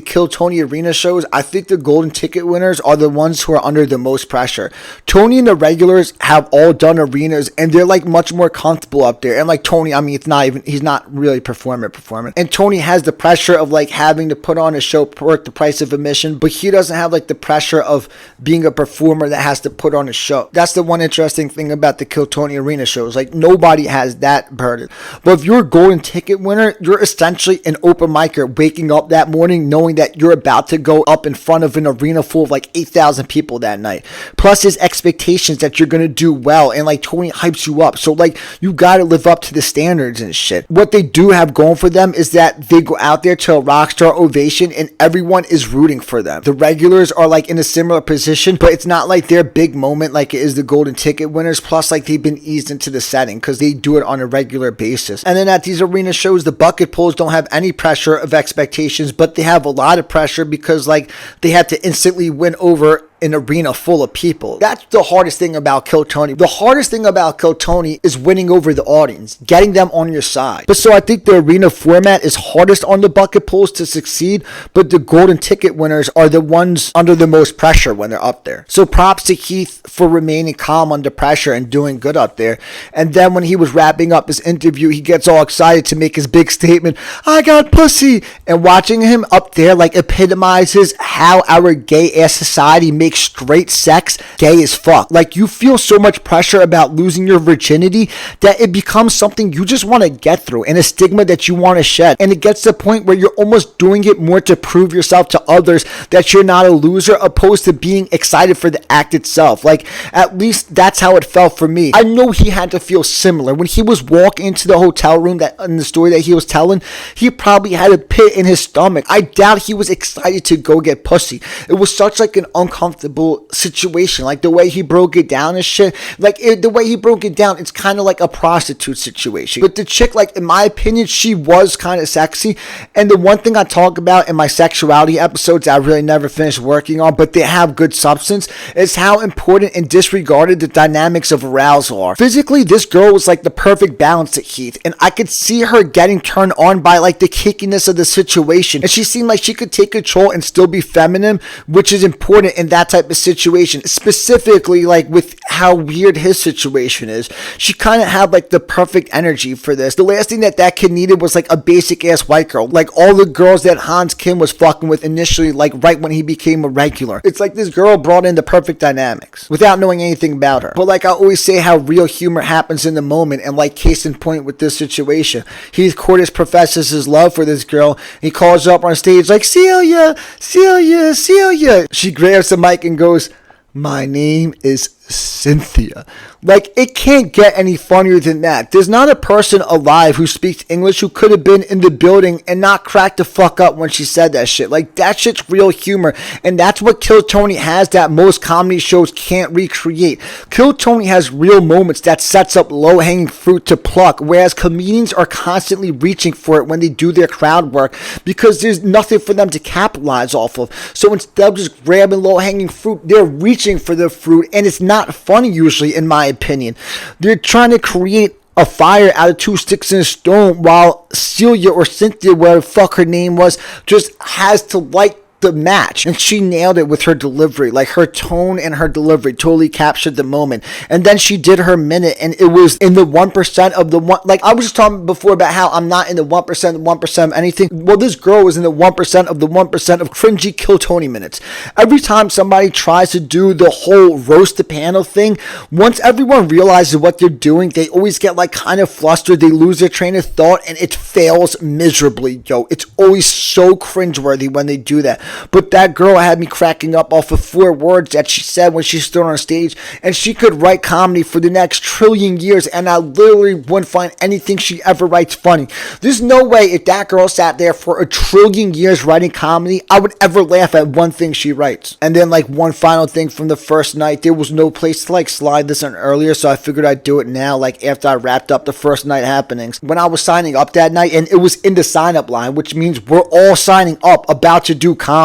Kill Tony Arena shows, I think the golden ticket winners are the ones who are under the most pressure. Tony and the regulars have all done arenas, and they're like much more comfortable up there. And like, Tony, I mean, he's not really performing. And Tony has the pressure of like having to put on a show worth the price of admission, but he doesn't have like the pressure of being a performer that has to put on a show. That's the one interesting thing about the Kill Tony Arena shows. Like, nobody has that burden. But if you're a golden ticket winner, you're essentially an open micer waking up that morning knowing that you're about to go up in front of an arena full of like 8,000 people that night. Plus his expectations that you're going to do well, and like, Tony hypes you up. So like, you got to live up to the standards and shit. What they do have going for them is that they go out there to a rockstar ovation and everyone is rooting for them. The regulars are like in a similar position, but it's not like their big moment like it is the golden ticket winners. Plus, like, they've been eased into the setting because they do it on a regular basis. And then at these arena shows, the bucket pulls don't have any pressure of expectations, but they have a lot of pressure because like, they have to instantly win over an arena full of people. That's the hardest thing about Kill Tony. The hardest thing about Kill Tony is winning over the audience, getting them on your side. But so I think the arena format is hardest on the bucket pulls to succeed, but the golden ticket winners are the ones under the most pressure when they're up there. So props to Heath for remaining calm under pressure and doing good up there. And then when he was wrapping up his interview, he gets all excited to make his big statement, I got pussy. And watching him up there like epitomizes how our gay ass society makes straight sex gay as fuck. Like, you feel so much pressure about losing your virginity that it becomes something you just want to get through and a stigma that you want to shed. And it gets to the point where you're almost doing it more to prove yourself to others that you're not a loser, opposed to being excited for the act itself. Like, at least that's how it felt for me. I know he had to feel similar. When he was walking into the hotel room, that in the story that he was telling, he probably had a pit in his stomach. I doubt he was excited to go get pussy. It was such like an uncomfortable situation. Like, the way he broke it down and shit, like the way he broke it down, it's kind of like a prostitute situation. But the chick, like, in my opinion, she was kind of sexy. And the one thing I talk about in my sexuality episodes I really never finished working on, but they have good substance, is how important and disregarded the dynamics of arousal are. Physically, this girl was like the perfect balance to Heath, and I could see her getting turned on by like the kickiness of the situation, and she seemed like she could take control and still be feminine, which is important in that type of situation, specifically like with how weird his situation is. She kind of had like the perfect energy for this. The last thing that kid needed was like a basic ass white girl, like all the girls that Hans Kim was fucking with initially, like right when he became a regular. It's like this girl brought in the perfect dynamics without knowing anything about her. But like I always say, how real humor happens in the moment, and like case in point with this situation, Heath Cordes professes his love for this girl. He calls her up on stage like, Celia, Celia, Celia. She grabs the mic and goes, "My name is Cynthia." Like, it can't get any funnier than that. There's not a person alive who speaks English who could have been in the building and not crack the fuck up when she said that shit. Like, that shit's real humor, and that's what Kill Tony has that most comedy shows can't recreate. Kill Tony has real moments that sets up low-hanging fruit to pluck, whereas comedians are constantly reaching for it when they do their crowd work because there's nothing for them to capitalize off of. So instead of just grabbing low-hanging fruit, they're reaching for the fruit, and it's not funny usually, in my opinion. They're trying to create a fire out of two sticks and a stone, while Celia or Cynthia, whatever the fuck her name was, just has to light the match. And she nailed it with her delivery. Like, her tone and her delivery totally captured the moment. And then she did her minute, and it was in the 1% of the one. Like, I was just talking before about how I'm not in the 1% of anything. Well, this girl was in the 1% of the 1% of cringy Kill Tony minutes. Every time somebody tries to do the whole roast the panel thing, once everyone realizes what they're doing, they always get like kind of flustered. They lose their train of thought, and it fails miserably, yo. It's always so cringeworthy when they do that. But that girl had me cracking up off of 4 words that she said when she stood on stage, and she could write comedy for the next trillion years, and I literally wouldn't find anything she ever writes funny. There's no way if that girl sat there for a trillion years writing comedy, I would ever laugh at one thing she writes. And then like one final thing from the first night, there was no place to like slide this in earlier, so I figured I'd do it now, like after I wrapped up the first night happenings. When I was signing up that night, and it was in the sign up line, which means we're all signing up about to do comedy.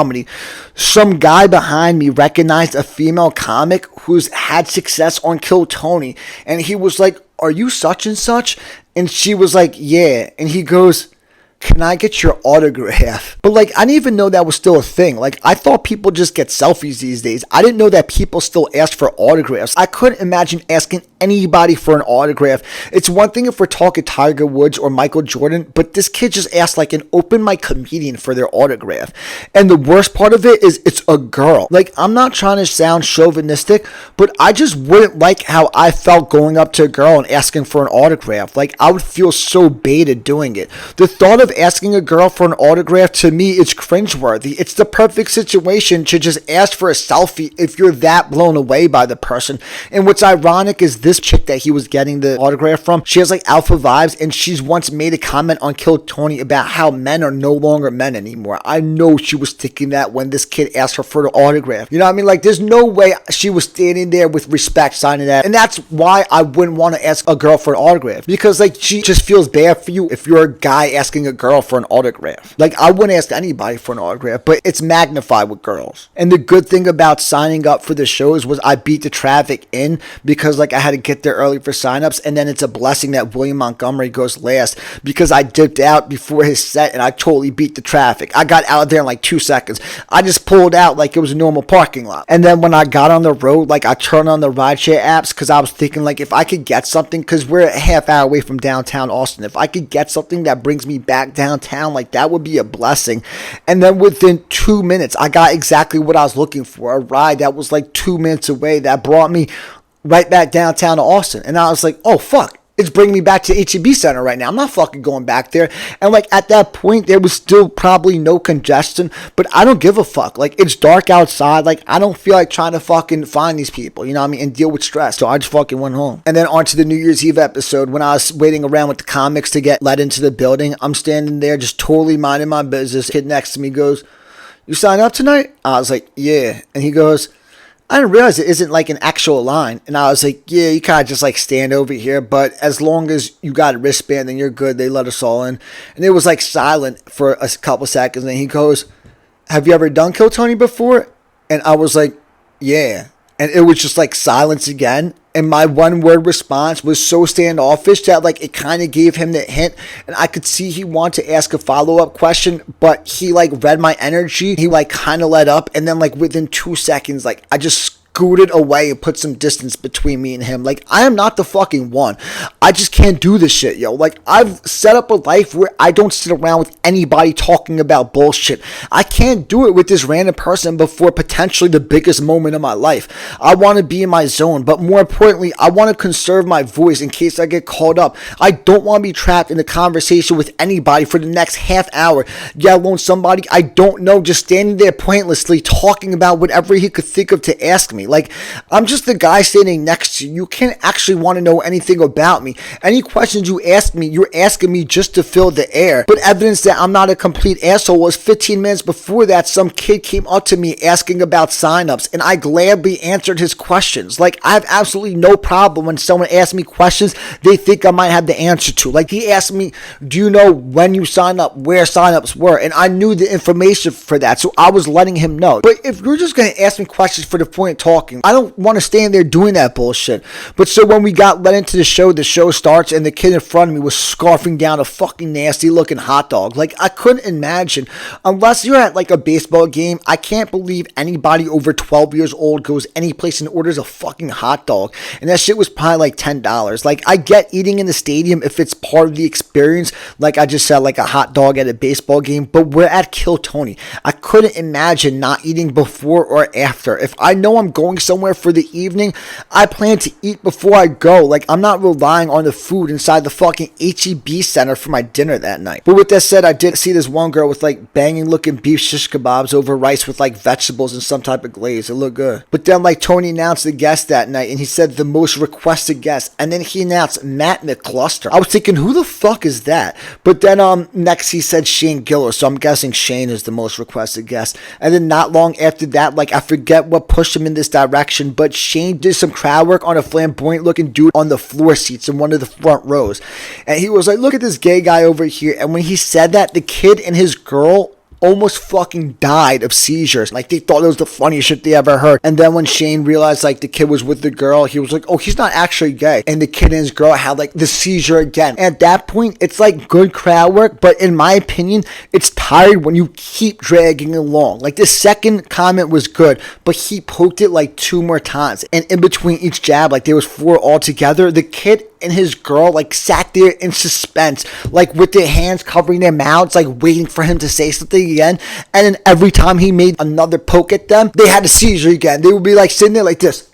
Some guy behind me recognized a female comic who's had success on Kill Tony, and he was like, "Are you such and such?" And she was like, "Yeah." And he goes, "Can I get your autograph?" But like, I didn't even know that was still a thing. Like, I thought people just get selfies these days. I didn't know that people still ask for autographs. I couldn't imagine asking anybody for an autograph. It's one thing if we're talking Tiger Woods or Michael Jordan, but this kid just asked like an open mic comedian for their autograph. And the worst part of it is it's a girl. Like, I'm not trying to sound chauvinistic, but I just wouldn't like how I felt going up to a girl and asking for an autograph. Like, I would feel so baited doing it. The thought of asking a girl for an autograph, to me, is cringeworthy. It's the perfect situation to just ask for a selfie if you're that blown away by the person. And what's ironic is this chick that he was getting the autograph from, she has like alpha vibes, and she's once made a comment on Kill Tony about how men are no longer men anymore. I know she was thinking that when this kid asked her for the autograph. You know what I mean? Like, there's no way she was standing there with respect signing that. And that's why I wouldn't want to ask a girl for an autograph, because like, she just feels bad for you if you're a guy asking a girl for an autograph. Like, I wouldn't ask anybody for an autograph, but it's magnified with girls. And the good thing about signing up for the shows was I beat the traffic in, because like I had to get there early for signups, and then it's a blessing that William Montgomery goes last, because I dipped out before his set and I totally beat the traffic. I got out of there in like 2 seconds. I just pulled out like it was a normal parking lot. And then when I got on the road, like I turned on the rideshare apps, because I was thinking like, if I could get something, because we're a half hour away from downtown Austin, if I could get something that brings me back downtown, like that would be a blessing. And then within 2 minutes, I got exactly what I was looking for, a ride that was like 2 minutes away that brought me right back downtown to Austin. And I was like, oh fuck, it's bringing me back to HEB Center right now. I'm not fucking going back there. And like, at that point, there was still probably no congestion, but I don't give a fuck. Like, it's dark outside. Like, I don't feel like trying to fucking find these people, you know what I mean, and deal with stress. So I just fucking went home. And then on to the New Year's Eve episode. When I was waiting around with the comics to get let into the building, I'm standing there just totally minding my business. Kid next to me goes, "You sign up tonight?" I was like, "Yeah." And he goes, "I didn't realize it isn't like an actual line." And I was like, "Yeah, you kind of just like stand over here, but as long as you got a wristband, then you're good. They let us all in." And it was like silent for a couple seconds. And he goes, "Have you ever done Kill Tony before?" And I was like, "Yeah." And it was just like silence again. And my one word response was so standoffish that like it kind of gave him the hint, and I could see he wanted to ask a follow-up question, but he like read my energy. He like kind of let up, and then like within 2 seconds, like I just scooted away and put some distance between me and him. Like, I am not the fucking one. I just can't do this shit, yo. Like, I've set up a life where I don't sit around with anybody talking about bullshit. I can't do it with this random person before potentially the biggest moment of my life. I want to be in my zone, but more importantly, I want to conserve my voice in case I get caught up. I don't want to be trapped in a conversation with anybody for the next half hour, let alone somebody I don't know just standing there pointlessly talking about whatever he could think of to ask me. Like, I'm just the guy standing next to you. You can't actually want to know anything about me. Any questions you ask me, you're asking me just to fill the air. But evidence that I'm not a complete asshole was 15 minutes before that, some kid came up to me asking about signups, and I gladly answered his questions. Like, I have absolutely no problem when someone asks me questions they think I might have the answer to. Like, he asked me, do you know when you sign up, where signups were? And I knew the information for that, so I was letting him know. But if you're just going to ask me questions for the point of talking, I don't want to stand there doing that bullshit. But so when we got let into the show starts, and the kid in front of me was scarfing down a fucking nasty looking hot dog. Like, I couldn't imagine, unless you're at like a baseball game, I can't believe anybody over 12 years old goes any place and orders a fucking hot dog. And that shit was probably like $10. Like, I get eating in the stadium if it's part of the experience, like I just said, like a hot dog at a baseball game, but we're at Kill Tony. I couldn't imagine not eating before or after. If I know I'm going somewhere for the evening, I plan to eat before I go. Like, I'm not relying on the food inside the fucking HEB center for my dinner that night. But with that said, I did see this one girl with like banging looking beef shish kebabs over rice with like vegetables and some type of glaze. It looked good. But then like Tony announced the guest that night, and he said the most requested guest, and then he announced Matt McCluster. I was thinking, who the fuck is that? But then next he said Shane Gillis, so I'm guessing Shane is the most requested guest. And then not long after that, like I forget what pushed him in this direction, but Shane did some crowd work on a flamboyant looking dude on the floor seats in one of the front rows, and he was like, look at this gay guy over here. And when he said that, the kid and his girl almost fucking died of seizures. Like, they thought it was the funniest shit they ever heard. And then when Shane realized like the kid was with the girl, he was like, oh, he's not actually gay. And the kid and his girl had like the seizure again. And at that point, it's like good crowd work, but in my opinion, it's tired when you keep dragging along. Like, the second comment was good, but he poked it like 2 more times, and in between each jab, like there was 4 altogether. The kid and his girl like sat there in suspense, like with their hands covering their mouths, like waiting for him to say something again. And then every time he made another poke at them, they had a seizure again. They would be like sitting there like this.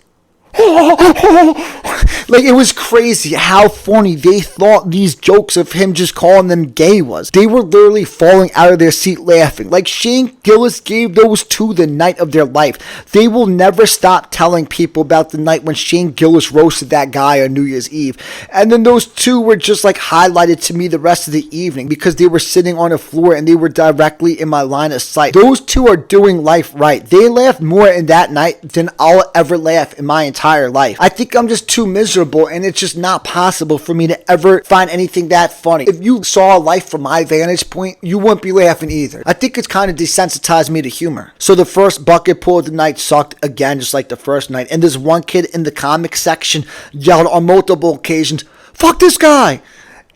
Like, it was crazy how funny they thought these jokes of him just calling them gay was. They were literally falling out of their seat laughing. Like, Shane Gillis gave those two the night of their life. They will never stop telling people about the night when Shane Gillis roasted that guy on New Year's Eve. And then those two were just like highlighted to me the rest of the evening because they were sitting on the floor and they were directly in my line of sight. Those two are doing life right. They laughed more in that night than I'll ever laugh in my entire life. I think I'm just too miserable, and it's just not possible for me to ever find anything that funny. If you saw life from my vantage point, you wouldn't be laughing either. I think it's kind of desensitized me to humor. So the first bucket pull of the night sucked again, just like the first night. And this one kid in the comic section yelled on multiple occasions, "Fuck this guy!"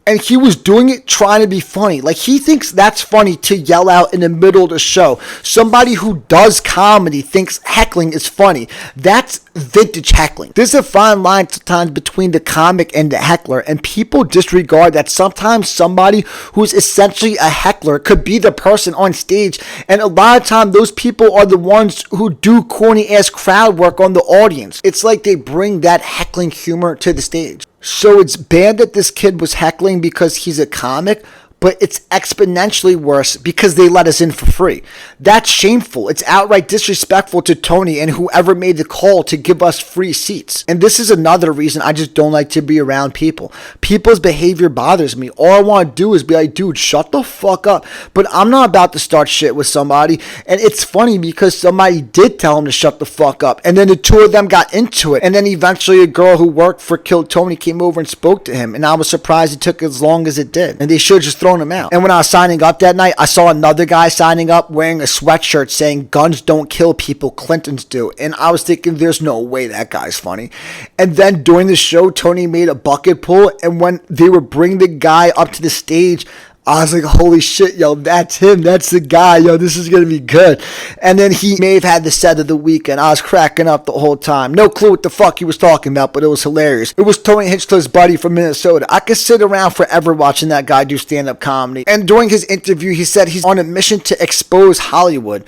And he was doing it trying to be funny. Like, he thinks that's funny to yell out in the middle of the show. Somebody who does comedy thinks heckling is funny. That's vintage heckling. There's a fine line sometimes between the comic and the heckler, and people disregard that sometimes somebody who's essentially a heckler could be the person on stage, and a lot of time those people are the ones who do corny ass crowd work on the audience. It's like they bring that heckling humor to the stage. So it's bad that this kid was heckling because he's a comic, but it's exponentially worse because they let us in for free. That's shameful. It's outright disrespectful to Tony and whoever made the call to give us free seats. And this is another reason I just don't like to be around people. People's behavior bothers me. All I want to do is be like, dude, shut the fuck up. But I'm not about to start shit with somebody. And it's funny because somebody did tell him to shut the fuck up. And then the two of them got into it. And then eventually a girl who worked for Kill Tony came over and spoke to him. And I was surprised it took as long as it did. And they should just throw throwing him out. And when I was signing up that night, I saw another guy signing up wearing a sweatshirt saying guns don't kill people, Clintons do. And I was thinking, there's no way that guy's funny. And then during the show, Tony made a bucket pull, and when they were bringing the guy up to the stage, I was like, holy shit, yo, that's him. That's the guy. Yo, this is going to be good. And then he may have had the set of the week, and I was cracking up the whole time. No clue what the fuck he was talking about, but it was hilarious. It was Tony Hinchcliffe's buddy from Minnesota. I could sit around forever watching that guy do stand-up comedy. And during his interview, he said he's on a mission to expose Hollywood.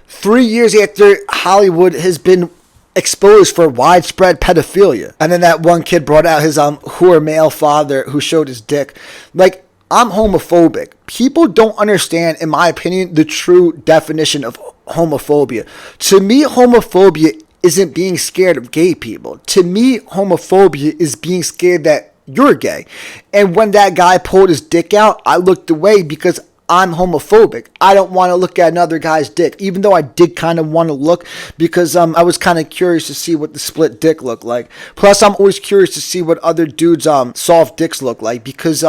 3 years after Hollywood has been exposed for widespread pedophilia. And then that one kid brought out his whore male father who showed his dick. Like, I'm homophobic. People don't understand, in my opinion, the true definition of homophobia. To me, homophobia isn't being scared of gay people. To me, homophobia is being scared that you're gay. And when that guy pulled his dick out, I looked away because I'm homophobic. I don't want to look at another guy's dick, even though I did kind of want to look because I was kind of curious to see what the split dick looked like. Plus, I'm always curious to see what other dudes' soft dicks look like because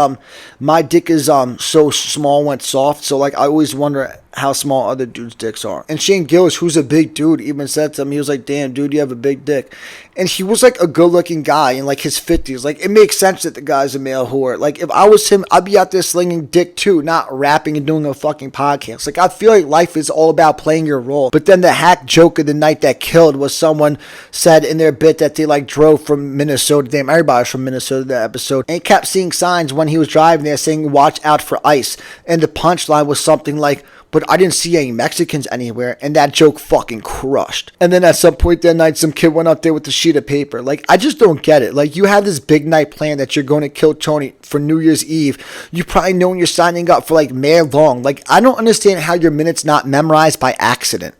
my dick is so small when it's soft. So like I always wonder how small other dudes' dicks are. And Shane Gillis, who's a big dude, even said to him, he was like, damn, dude, you have a big dick. And he was like a good-looking guy in like his 50s. Like, it makes sense that the guy's a male whore. Like, if I was him, I'd be out there slinging dick too, not rapping and doing a fucking podcast. Like, I feel like life is all about playing your role. But then the hack joke of the night that killed was someone said in their bit that they like drove from Minnesota. Damn, everybody's from Minnesota that episode. And he kept seeing signs when he was driving there saying, watch out for ICE. And the punchline was something like, but I didn't see any Mexicans anywhere, and that joke fucking crushed. And then at some point that night, some kid went up there with a sheet of paper. Like, I just don't get it. Like, you have this big night plan that you're going to kill Tony for New Year's Eve. You probably know when you're signing up for, like, mad long. Like, I don't understand how your minute's not memorized by accident.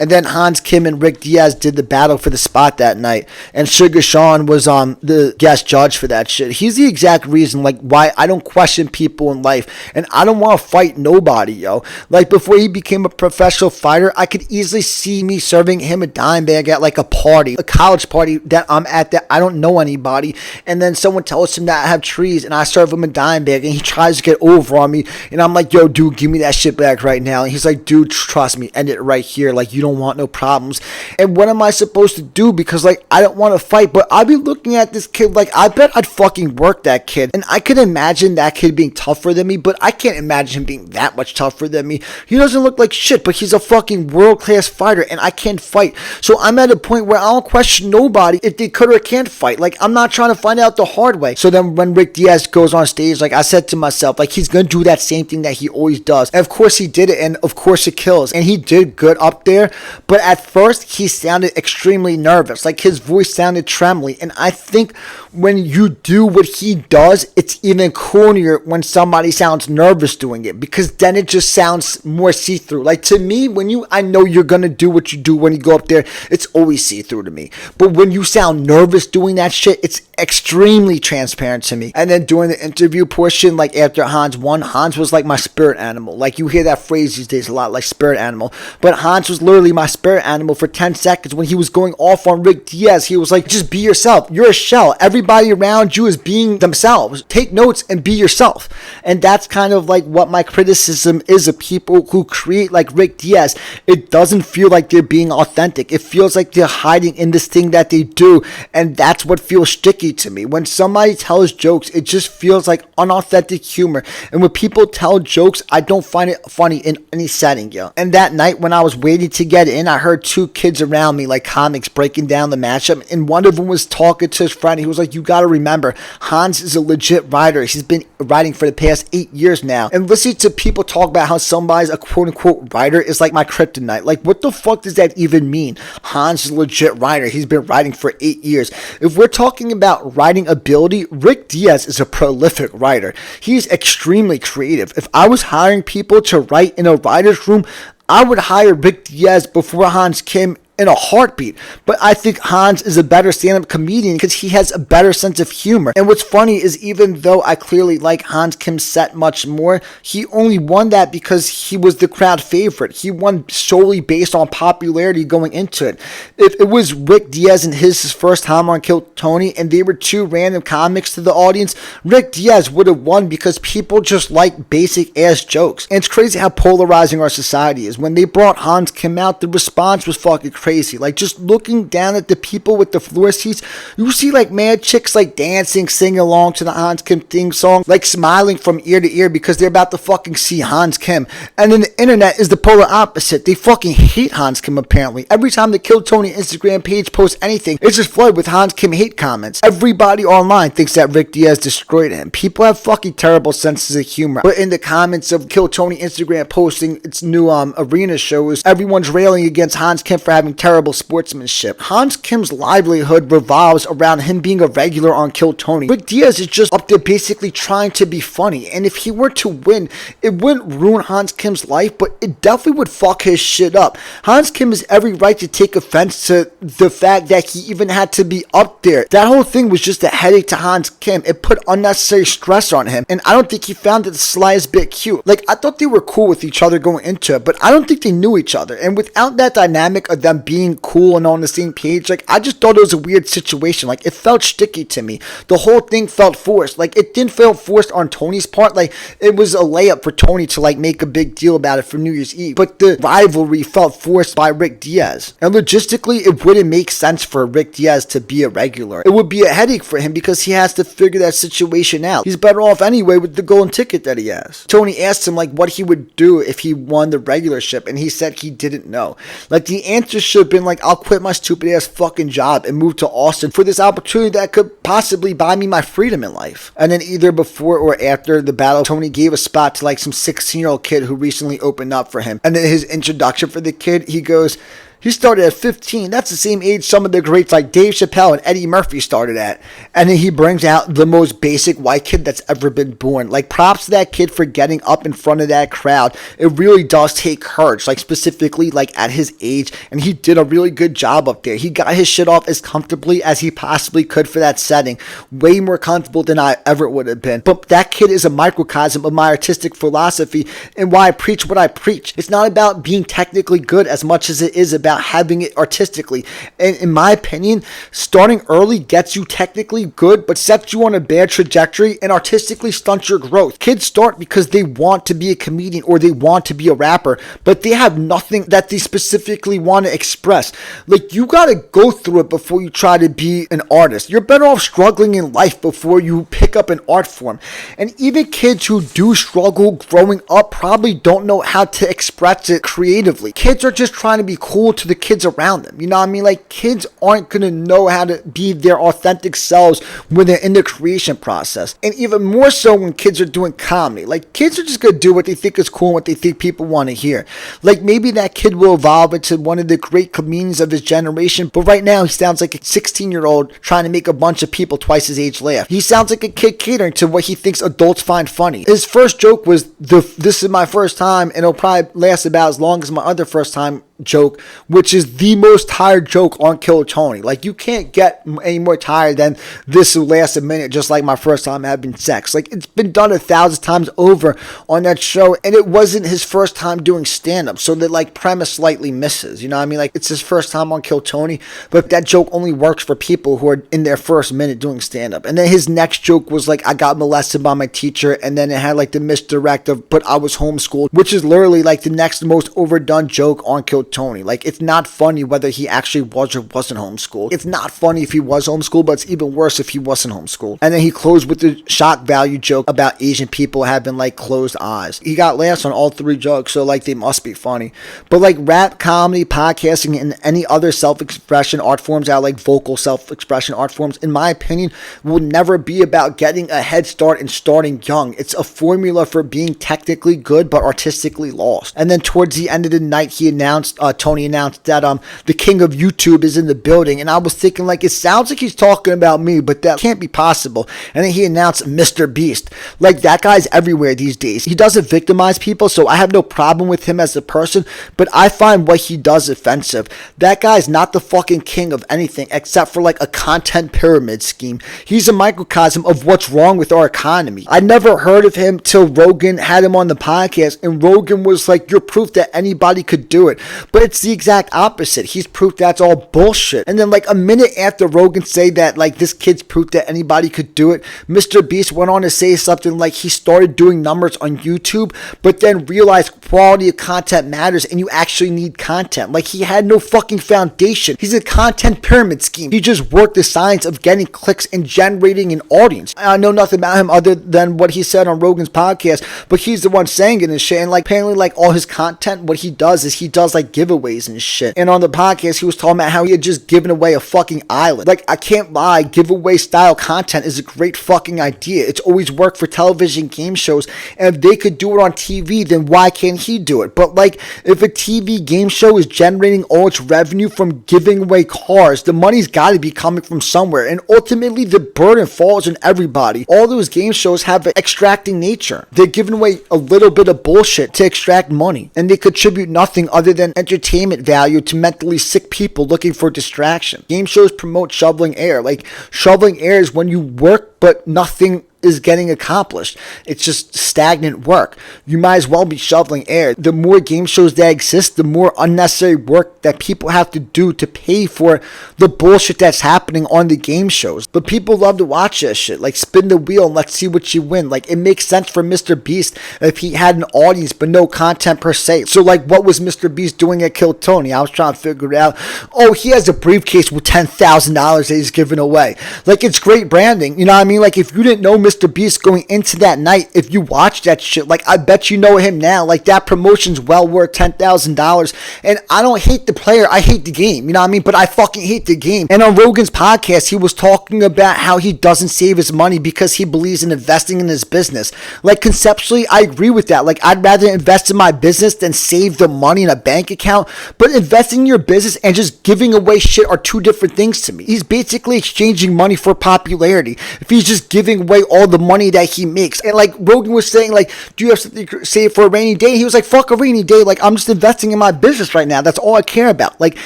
And then Hans Kim and Rick Diaz did the battle for the spot that night. And Sugar Sean was the guest judge for that shit. He's the exact reason, like, why I don't question people in life. And I don't want to fight nobody, yo. Like, before he became a professional fighter, I could easily see me serving him a dime bag at, like, a party. A college party that I'm at that I don't know anybody. And then someone tells him that I have trees. And I serve him a dime bag. And he tries to get over on me. And I'm like, yo, dude, give me that shit back right now. And he's like, dude, trust me. End it right here. Like, you don't want no problems. And what am I supposed to do? Because like I don't want to fight, but I'll be looking at this kid like I bet I'd fucking work that kid. And I could imagine that kid being tougher than me, but I can't imagine him being that much tougher than me. He doesn't look like shit, but he's a fucking world-class fighter and I can't fight. So I'm at a point where I don't question nobody if they could or can't fight. Like, I'm not trying to find out the hard way. So then when Rick Diaz goes on stage, like I said to myself, like he's gonna do that same thing that he always does. And of course he did it, and of course it kills. And he did good up there. But at first, he sounded extremely nervous. Like, his voice sounded trembly. And I think when you do what he does, it's even cornier when somebody sounds nervous doing it. Because then it just sounds more see-through. Like, to me, I know you're going to do what you do when you go up there. It's always see-through to me. But when you sound nervous doing that shit, it's extremely transparent to me. And then during the interview portion, like after Hans won, Hans was like my spirit animal. Like, you hear that phrase these days a lot, like spirit animal. But Hans was literally my spirit animal for 10 seconds when he was going off on Rick Diaz. He was like, just be yourself. You're a shell. Everybody around you is being themselves. Take notes and be yourself. And that's kind of like what my criticism is of people who create like Rick Diaz. It doesn't feel like they're being authentic. It feels like they're hiding in this thing that they do. And that's what feels sticky to me. When somebody tells jokes, it just feels like unauthentic humor. And when people tell jokes, I don't find it funny in any setting, yo. And that night when I was waiting to get in, I heard two kids around me, like comics, breaking down the matchup. And one of them was talking to his friend. He was like, you got to remember, Hans is a legit writer. He's been writing for the past 8 years now. And listening to people talk about how somebody's a quote-unquote writer is like my kryptonite. Like, what the fuck does that even mean? Hans is a legit writer. He's been writing for 8 years. If we're talking about writing ability, Rick Diaz is a prolific writer. He's extremely creative. If I was hiring people to write in a writer's room, I would hire Rick Diaz before Hans Kim in a heartbeat. But I think Hans is a better stand-up comedian because he has a better sense of humor. And what's funny is even though I clearly like Hans Kim's set much more, he only won that because he was the crowd favorite. He won solely based on popularity going into it. If it was Rick Diaz and his first time on Kill Tony and they were two random comics to the audience, Rick Diaz would have won because people just like basic ass jokes. And it's crazy how polarizing our society is. When they brought Hans Kim out, the response was fucking crazy. Like, just looking down at the people with the floor seats, you see like mad chicks like dancing, singing along to the Hans Kim theme song, like smiling from ear to ear because they're about to fucking see Hans Kim. And then the internet is the polar opposite. They fucking hate Hans Kim apparently. Every time the Kill Tony Instagram page posts anything, it's just flooded with Hans Kim hate comments. Everybody online thinks that Rick Diaz destroyed him. People have fucking terrible senses of humor. But in the comments of Kill Tony Instagram posting its new arena shows, everyone's railing against Hans Kim for having terrible sportsmanship. Hans Kim's livelihood revolves around him being a regular on Kill Tony. Rick Diaz is just up there basically trying to be funny, and if he were to win, it wouldn't ruin Hans Kim's life, but it definitely would fuck his shit up. Hans Kim has every right to take offense to the fact that he even had to be up there. That whole thing was just a headache to Hans Kim. It put unnecessary stress on him, and I don't think he found it the slightest bit cute. Like, I thought they were cool with each other going into it, but I don't think they knew each other, and without that dynamic of them being cool and on the same page, like, I just thought it was a weird situation. Like, it felt sticky to me. The whole thing felt forced. Like, it didn't feel forced on Tony's part. Like, it was a layup for Tony to like make a big deal about it for New Year's Eve, but the rivalry felt forced by Rick Diaz, and logistically it wouldn't make sense for Rick Diaz to be a regular. It would be a headache for him because he has to figure that situation out. He's better off anyway with the golden ticket that he has. Tony asked him like what he would do if he won the regularship, and he said he didn't know. Like, the answer should have been like, I'll quit my stupid ass fucking job and move to Austin for this opportunity that could possibly buy me my freedom in life. And then either before or after the battle, Tony gave a spot to like some 16-year-old kid who recently opened up for him. And then his introduction for the kid, he goes, he started at 15. That's the same age some of the greats like Dave Chappelle and Eddie Murphy started at. And then he brings out the most basic white kid that's ever been born. Like, props to that kid for getting up in front of that crowd. It really does take courage, like specifically like at his age. And he did a really good job up there. He got his shit off as comfortably as he possibly could for that setting. Way more comfortable than I ever would have been. But that kid is a microcosm of my artistic philosophy and why I preach what I preach. It's not about being technically good as much as it is about having it artistically. And in my opinion, starting early gets you technically good, but sets you on a bad trajectory and artistically stunts your growth. Kids start because they want to be a comedian or they want to be a rapper, but they have nothing that they specifically want to express. Like, you gotta go through it before you try to be an artist. You're better off struggling in life before you pick up an art form. And even kids who do struggle growing up probably don't know how to express it creatively. Kids are just trying to be cool to the kids around them. You know what I mean? Like, kids aren't gonna know how to be their authentic selves when they're in the creation process. And even more so when kids are doing comedy. Like, kids are just gonna do what they think is cool and what they think people want to hear. Like, maybe that kid will evolve into one of the great comedians of his generation, but right now he sounds like a 16-year-old trying to make a bunch of people twice his age laugh. He sounds like a kid catering to what he thinks adults find funny. His first joke was, this is my first time, and it'll probably last about as long as my other first time joke, which is the most tired joke on Kill Tony. Like, you can't get any more tired than this will last a minute, just like my first time having sex. Like, it's been done 1,000 times over on that show, and it wasn't his first time doing stand-up, so the like premise slightly misses. You know what I mean? Like, it's his first time on Kill Tony, but that joke only works for people who are in their first minute doing stand-up. And then his next joke was like, I got molested by my teacher, and then it had like the misdirect of, but I was homeschooled, which is literally like the next most overdone joke on Kill Tony. Like, it's not funny whether he actually was or wasn't homeschooled. It's not funny if he was homeschooled, but it's even worse if he wasn't homeschooled. And then he closed with the shock value joke about Asian people having like closed eyes. He got laughs on all three jokes, so like they must be funny. But like rap, comedy, podcasting, and any other self-expression art forms out like vocal self-expression art forms, in my opinion, will never be about getting a head start and starting young. It's a formula for being technically good but artistically lost. And then towards the end of the night, he announced Tony announced that the king of YouTube is in the building, and I was thinking like it sounds like he's talking about me, but that can't be possible. And then he announced Mr. Beast. Like, that guy's everywhere these days. He doesn't victimize people, so I have no problem with him as a person, but I find what he does offensive. That guy's not the fucking king of anything except for like a content pyramid scheme. He's a microcosm of what's wrong with our economy. I never heard of him till Rogan had him on the podcast, and Rogan was like, you're proof that anybody could do it. But it's the exact opposite. He's proof that's all bullshit. And then like a minute after Rogan say that like this kid's proof that anybody could do it, Mr. Beast went on to say something like he started doing numbers on YouTube, but then realized quality of content matters and you actually need content. Like, he had no fucking foundation. He's a content pyramid scheme. He just worked the science of getting clicks and generating an audience. I know nothing about him other than what he said on Rogan's podcast, but he's the one saying it and shit. And like, apparently like all his content, what he does is he does like giveaways and shit. And on the podcast, he was talking about how he had just given away a fucking island. Like, I can't lie, giveaway style content is a great fucking idea. It's always worked for television game shows, and if they could do it on TV, then why can't he do it? But like, if a TV game show is generating all its revenue from giving away cars, the money's got to be coming from somewhere, and ultimately the burden falls on everybody. All those game shows have an extracting nature. They're giving away a little bit of bullshit to extract money, and they contribute nothing other than entertainment value to mentally sick people looking for distraction. Game shows promote shoveling air. Like, shoveling air is when you work but nothing is getting accomplished. It's just stagnant work. You might as well be shoveling air. The more game shows that exist, the more unnecessary work that people have to do to pay for the bullshit that's happening on the game shows. But people love to watch that shit. Like, spin the wheel and let's see what you win. Like, it makes sense for Mr. Beast if he had an audience but no content per se. So like, what was Mr. Beast doing at Kill Tony? I was trying to figure it out. Oh, he has a briefcase with $10,000 that he's giving away. Like, it's great branding. You know what I mean? Like, if you didn't know Mr. Beast going into that night, if you watch that shit, like, I bet you know him now. Like, that promotion's well worth $10,000. And I don't hate the player, I hate the game. You know what I mean? But I fucking hate the game. And on Rogan's podcast, he was talking about how he doesn't save his money because he believes in investing in his business. Like, conceptually, I agree with that. Like, I'd rather invest in my business than save the money in a bank account. But investing in your business and just giving away shit are two different things to me. He's basically exchanging money for popularity. If he's just giving away all the money that he makes. And like Rogan was saying, like, do you have something to save for a rainy day? He was like, fuck a rainy day. Like, I'm just investing in my business right now. That's all I care about. Like,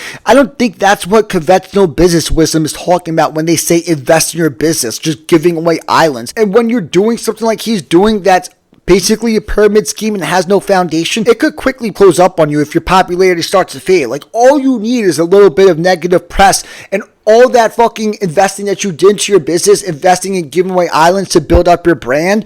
I don't think that's what conventional business wisdom is talking about when they say invest in your business, just giving away islands. And when you're doing something like he's doing that's basically a pyramid scheme and has no foundation, it could quickly close up on you if your popularity starts to fade. Like, all you need is a little bit of negative press, and all that fucking investing that you did into your business, investing in giving away islands to build up your brand,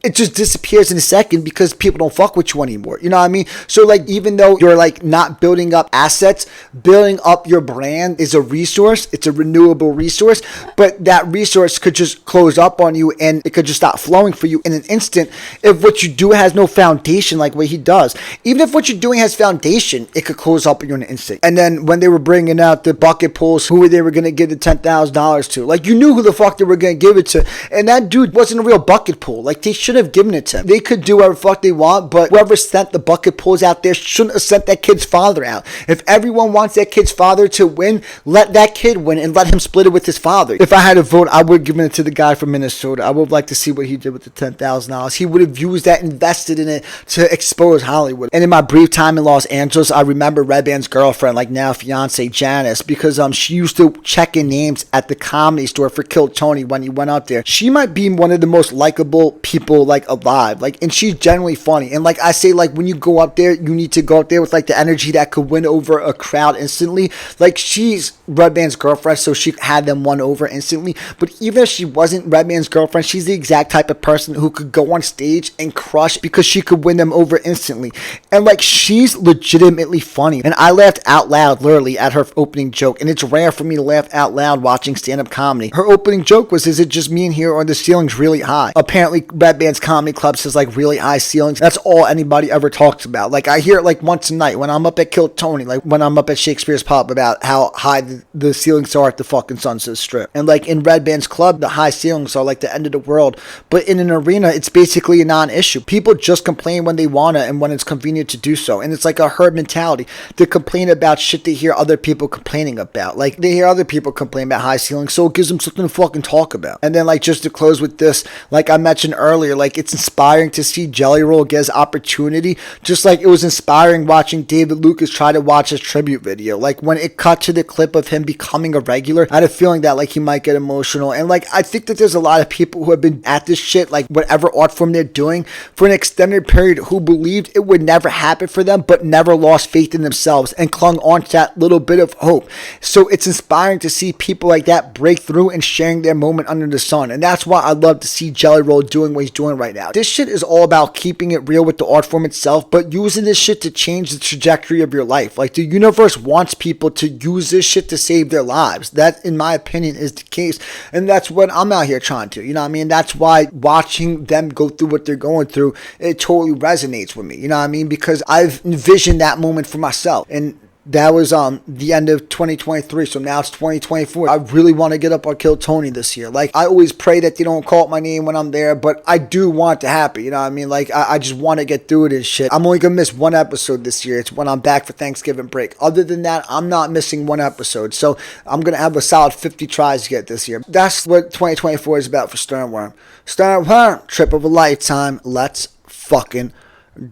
it just disappears in a second because people don't fuck with you anymore. You know what I mean? So like, even though you're like not building up assets, building up your brand is a resource. It's a renewable resource, but that resource could just close up on you and it could just stop flowing for you in an instant if what you do has no foundation like what he does. Even if what you're doing has foundation, it could close up on you in an instant. And then when they were bringing out the bucket pools, who they were going to give the $10,000 to, like, you knew who the fuck they were going to give it to. And that dude wasn't a real bucket pool. Like, they should have given it to him. They could do whatever the fuck they want, but whoever sent the bucket pools out there shouldn't have sent that kid's father out. If everyone wants that kid's father to win, let that kid win and let him split it with his father. If I had a vote, I would have given it to the guy from Minnesota. I would like to see what he did with the $10,000. He would have used that, invested in it to expose Hollywood. And in my brief time in Los Angeles, I remember Redman's girlfriend, like now fiance Janice, because she used to check in names at the Comedy Store for Kill Tony when he went out there. She might be one of the most likable people like alive, like, and she's genuinely funny. And like I say, like, when you go up there, you need to go up there with like the energy that could win over a crowd instantly. Like, she's Redman's girlfriend, so she had them won over instantly. But even if she wasn't Redman's girlfriend, she's the exact type of person who could go on stage and crush because she could win them over instantly. And like, she's legitimately funny, and I laughed out loud literally at her opening joke. And it's rare for me to laugh out loud watching stand-up comedy. Her opening joke was, is it just me in here or the ceiling's really high? Apparently Redman's Bands Comedy Club says like really high ceilings. That's all anybody ever talks about. Like I hear it like once a night when I'm up at Kill Tony, like when I'm up at Shakespeare's Pub, about how high the ceilings are at the fucking Sunset Strip. And like in Red Band's Club, the high ceilings are like the end of the world. But in an arena, it's basically a non-issue. People just complain when they wanna and when it's convenient to do so. And it's like a herd mentality to complain about shit they hear other people complaining about. Like they hear other people complain about high ceilings, so it gives them something to fucking talk about. And then like just to close with this, like I mentioned earlier, like it's inspiring to see Jelly Roll get his opportunity, just like it was inspiring watching David Lucas try to watch his tribute video. Like when it cut to the clip of him becoming a regular, I had a feeling that like he might get emotional. And like I think that there's a lot of people who have been at this shit, like whatever art form they're doing, for an extended period, who believed it would never happen for them, but never lost faith in themselves and clung on to that little bit of hope. So it's inspiring to see people like that break through and sharing their moment under the sun. And that's why I love to see Jelly Roll doing what he's doing right now. This shit is all about keeping it real with the art form itself, but using this shit to change the trajectory of your life. Like the universe wants people to use this shit to save their lives. That, in my opinion, is the case. And that's what I'm out here trying to, you know what I mean? That's why watching them go through what they're going through, it totally resonates with me, you know what I mean? Because I've envisioned that moment for myself. And that was the end of 2023, so now it's 2024. I really want to get up on Kill Tony this year. Like, I always pray that they don't call out my name when I'm there, but I do want it to happen, you know what I mean? Like, I just want to get through it and shit. I'm only going to miss one episode this year. It's when I'm back for Thanksgiving break. Other than that, I'm not missing one episode, so I'm going to have a solid 50 tries to get this year. That's what 2024 is about for Sternworm. Sternworm, trip of a lifetime. Let's fucking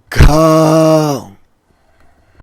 go.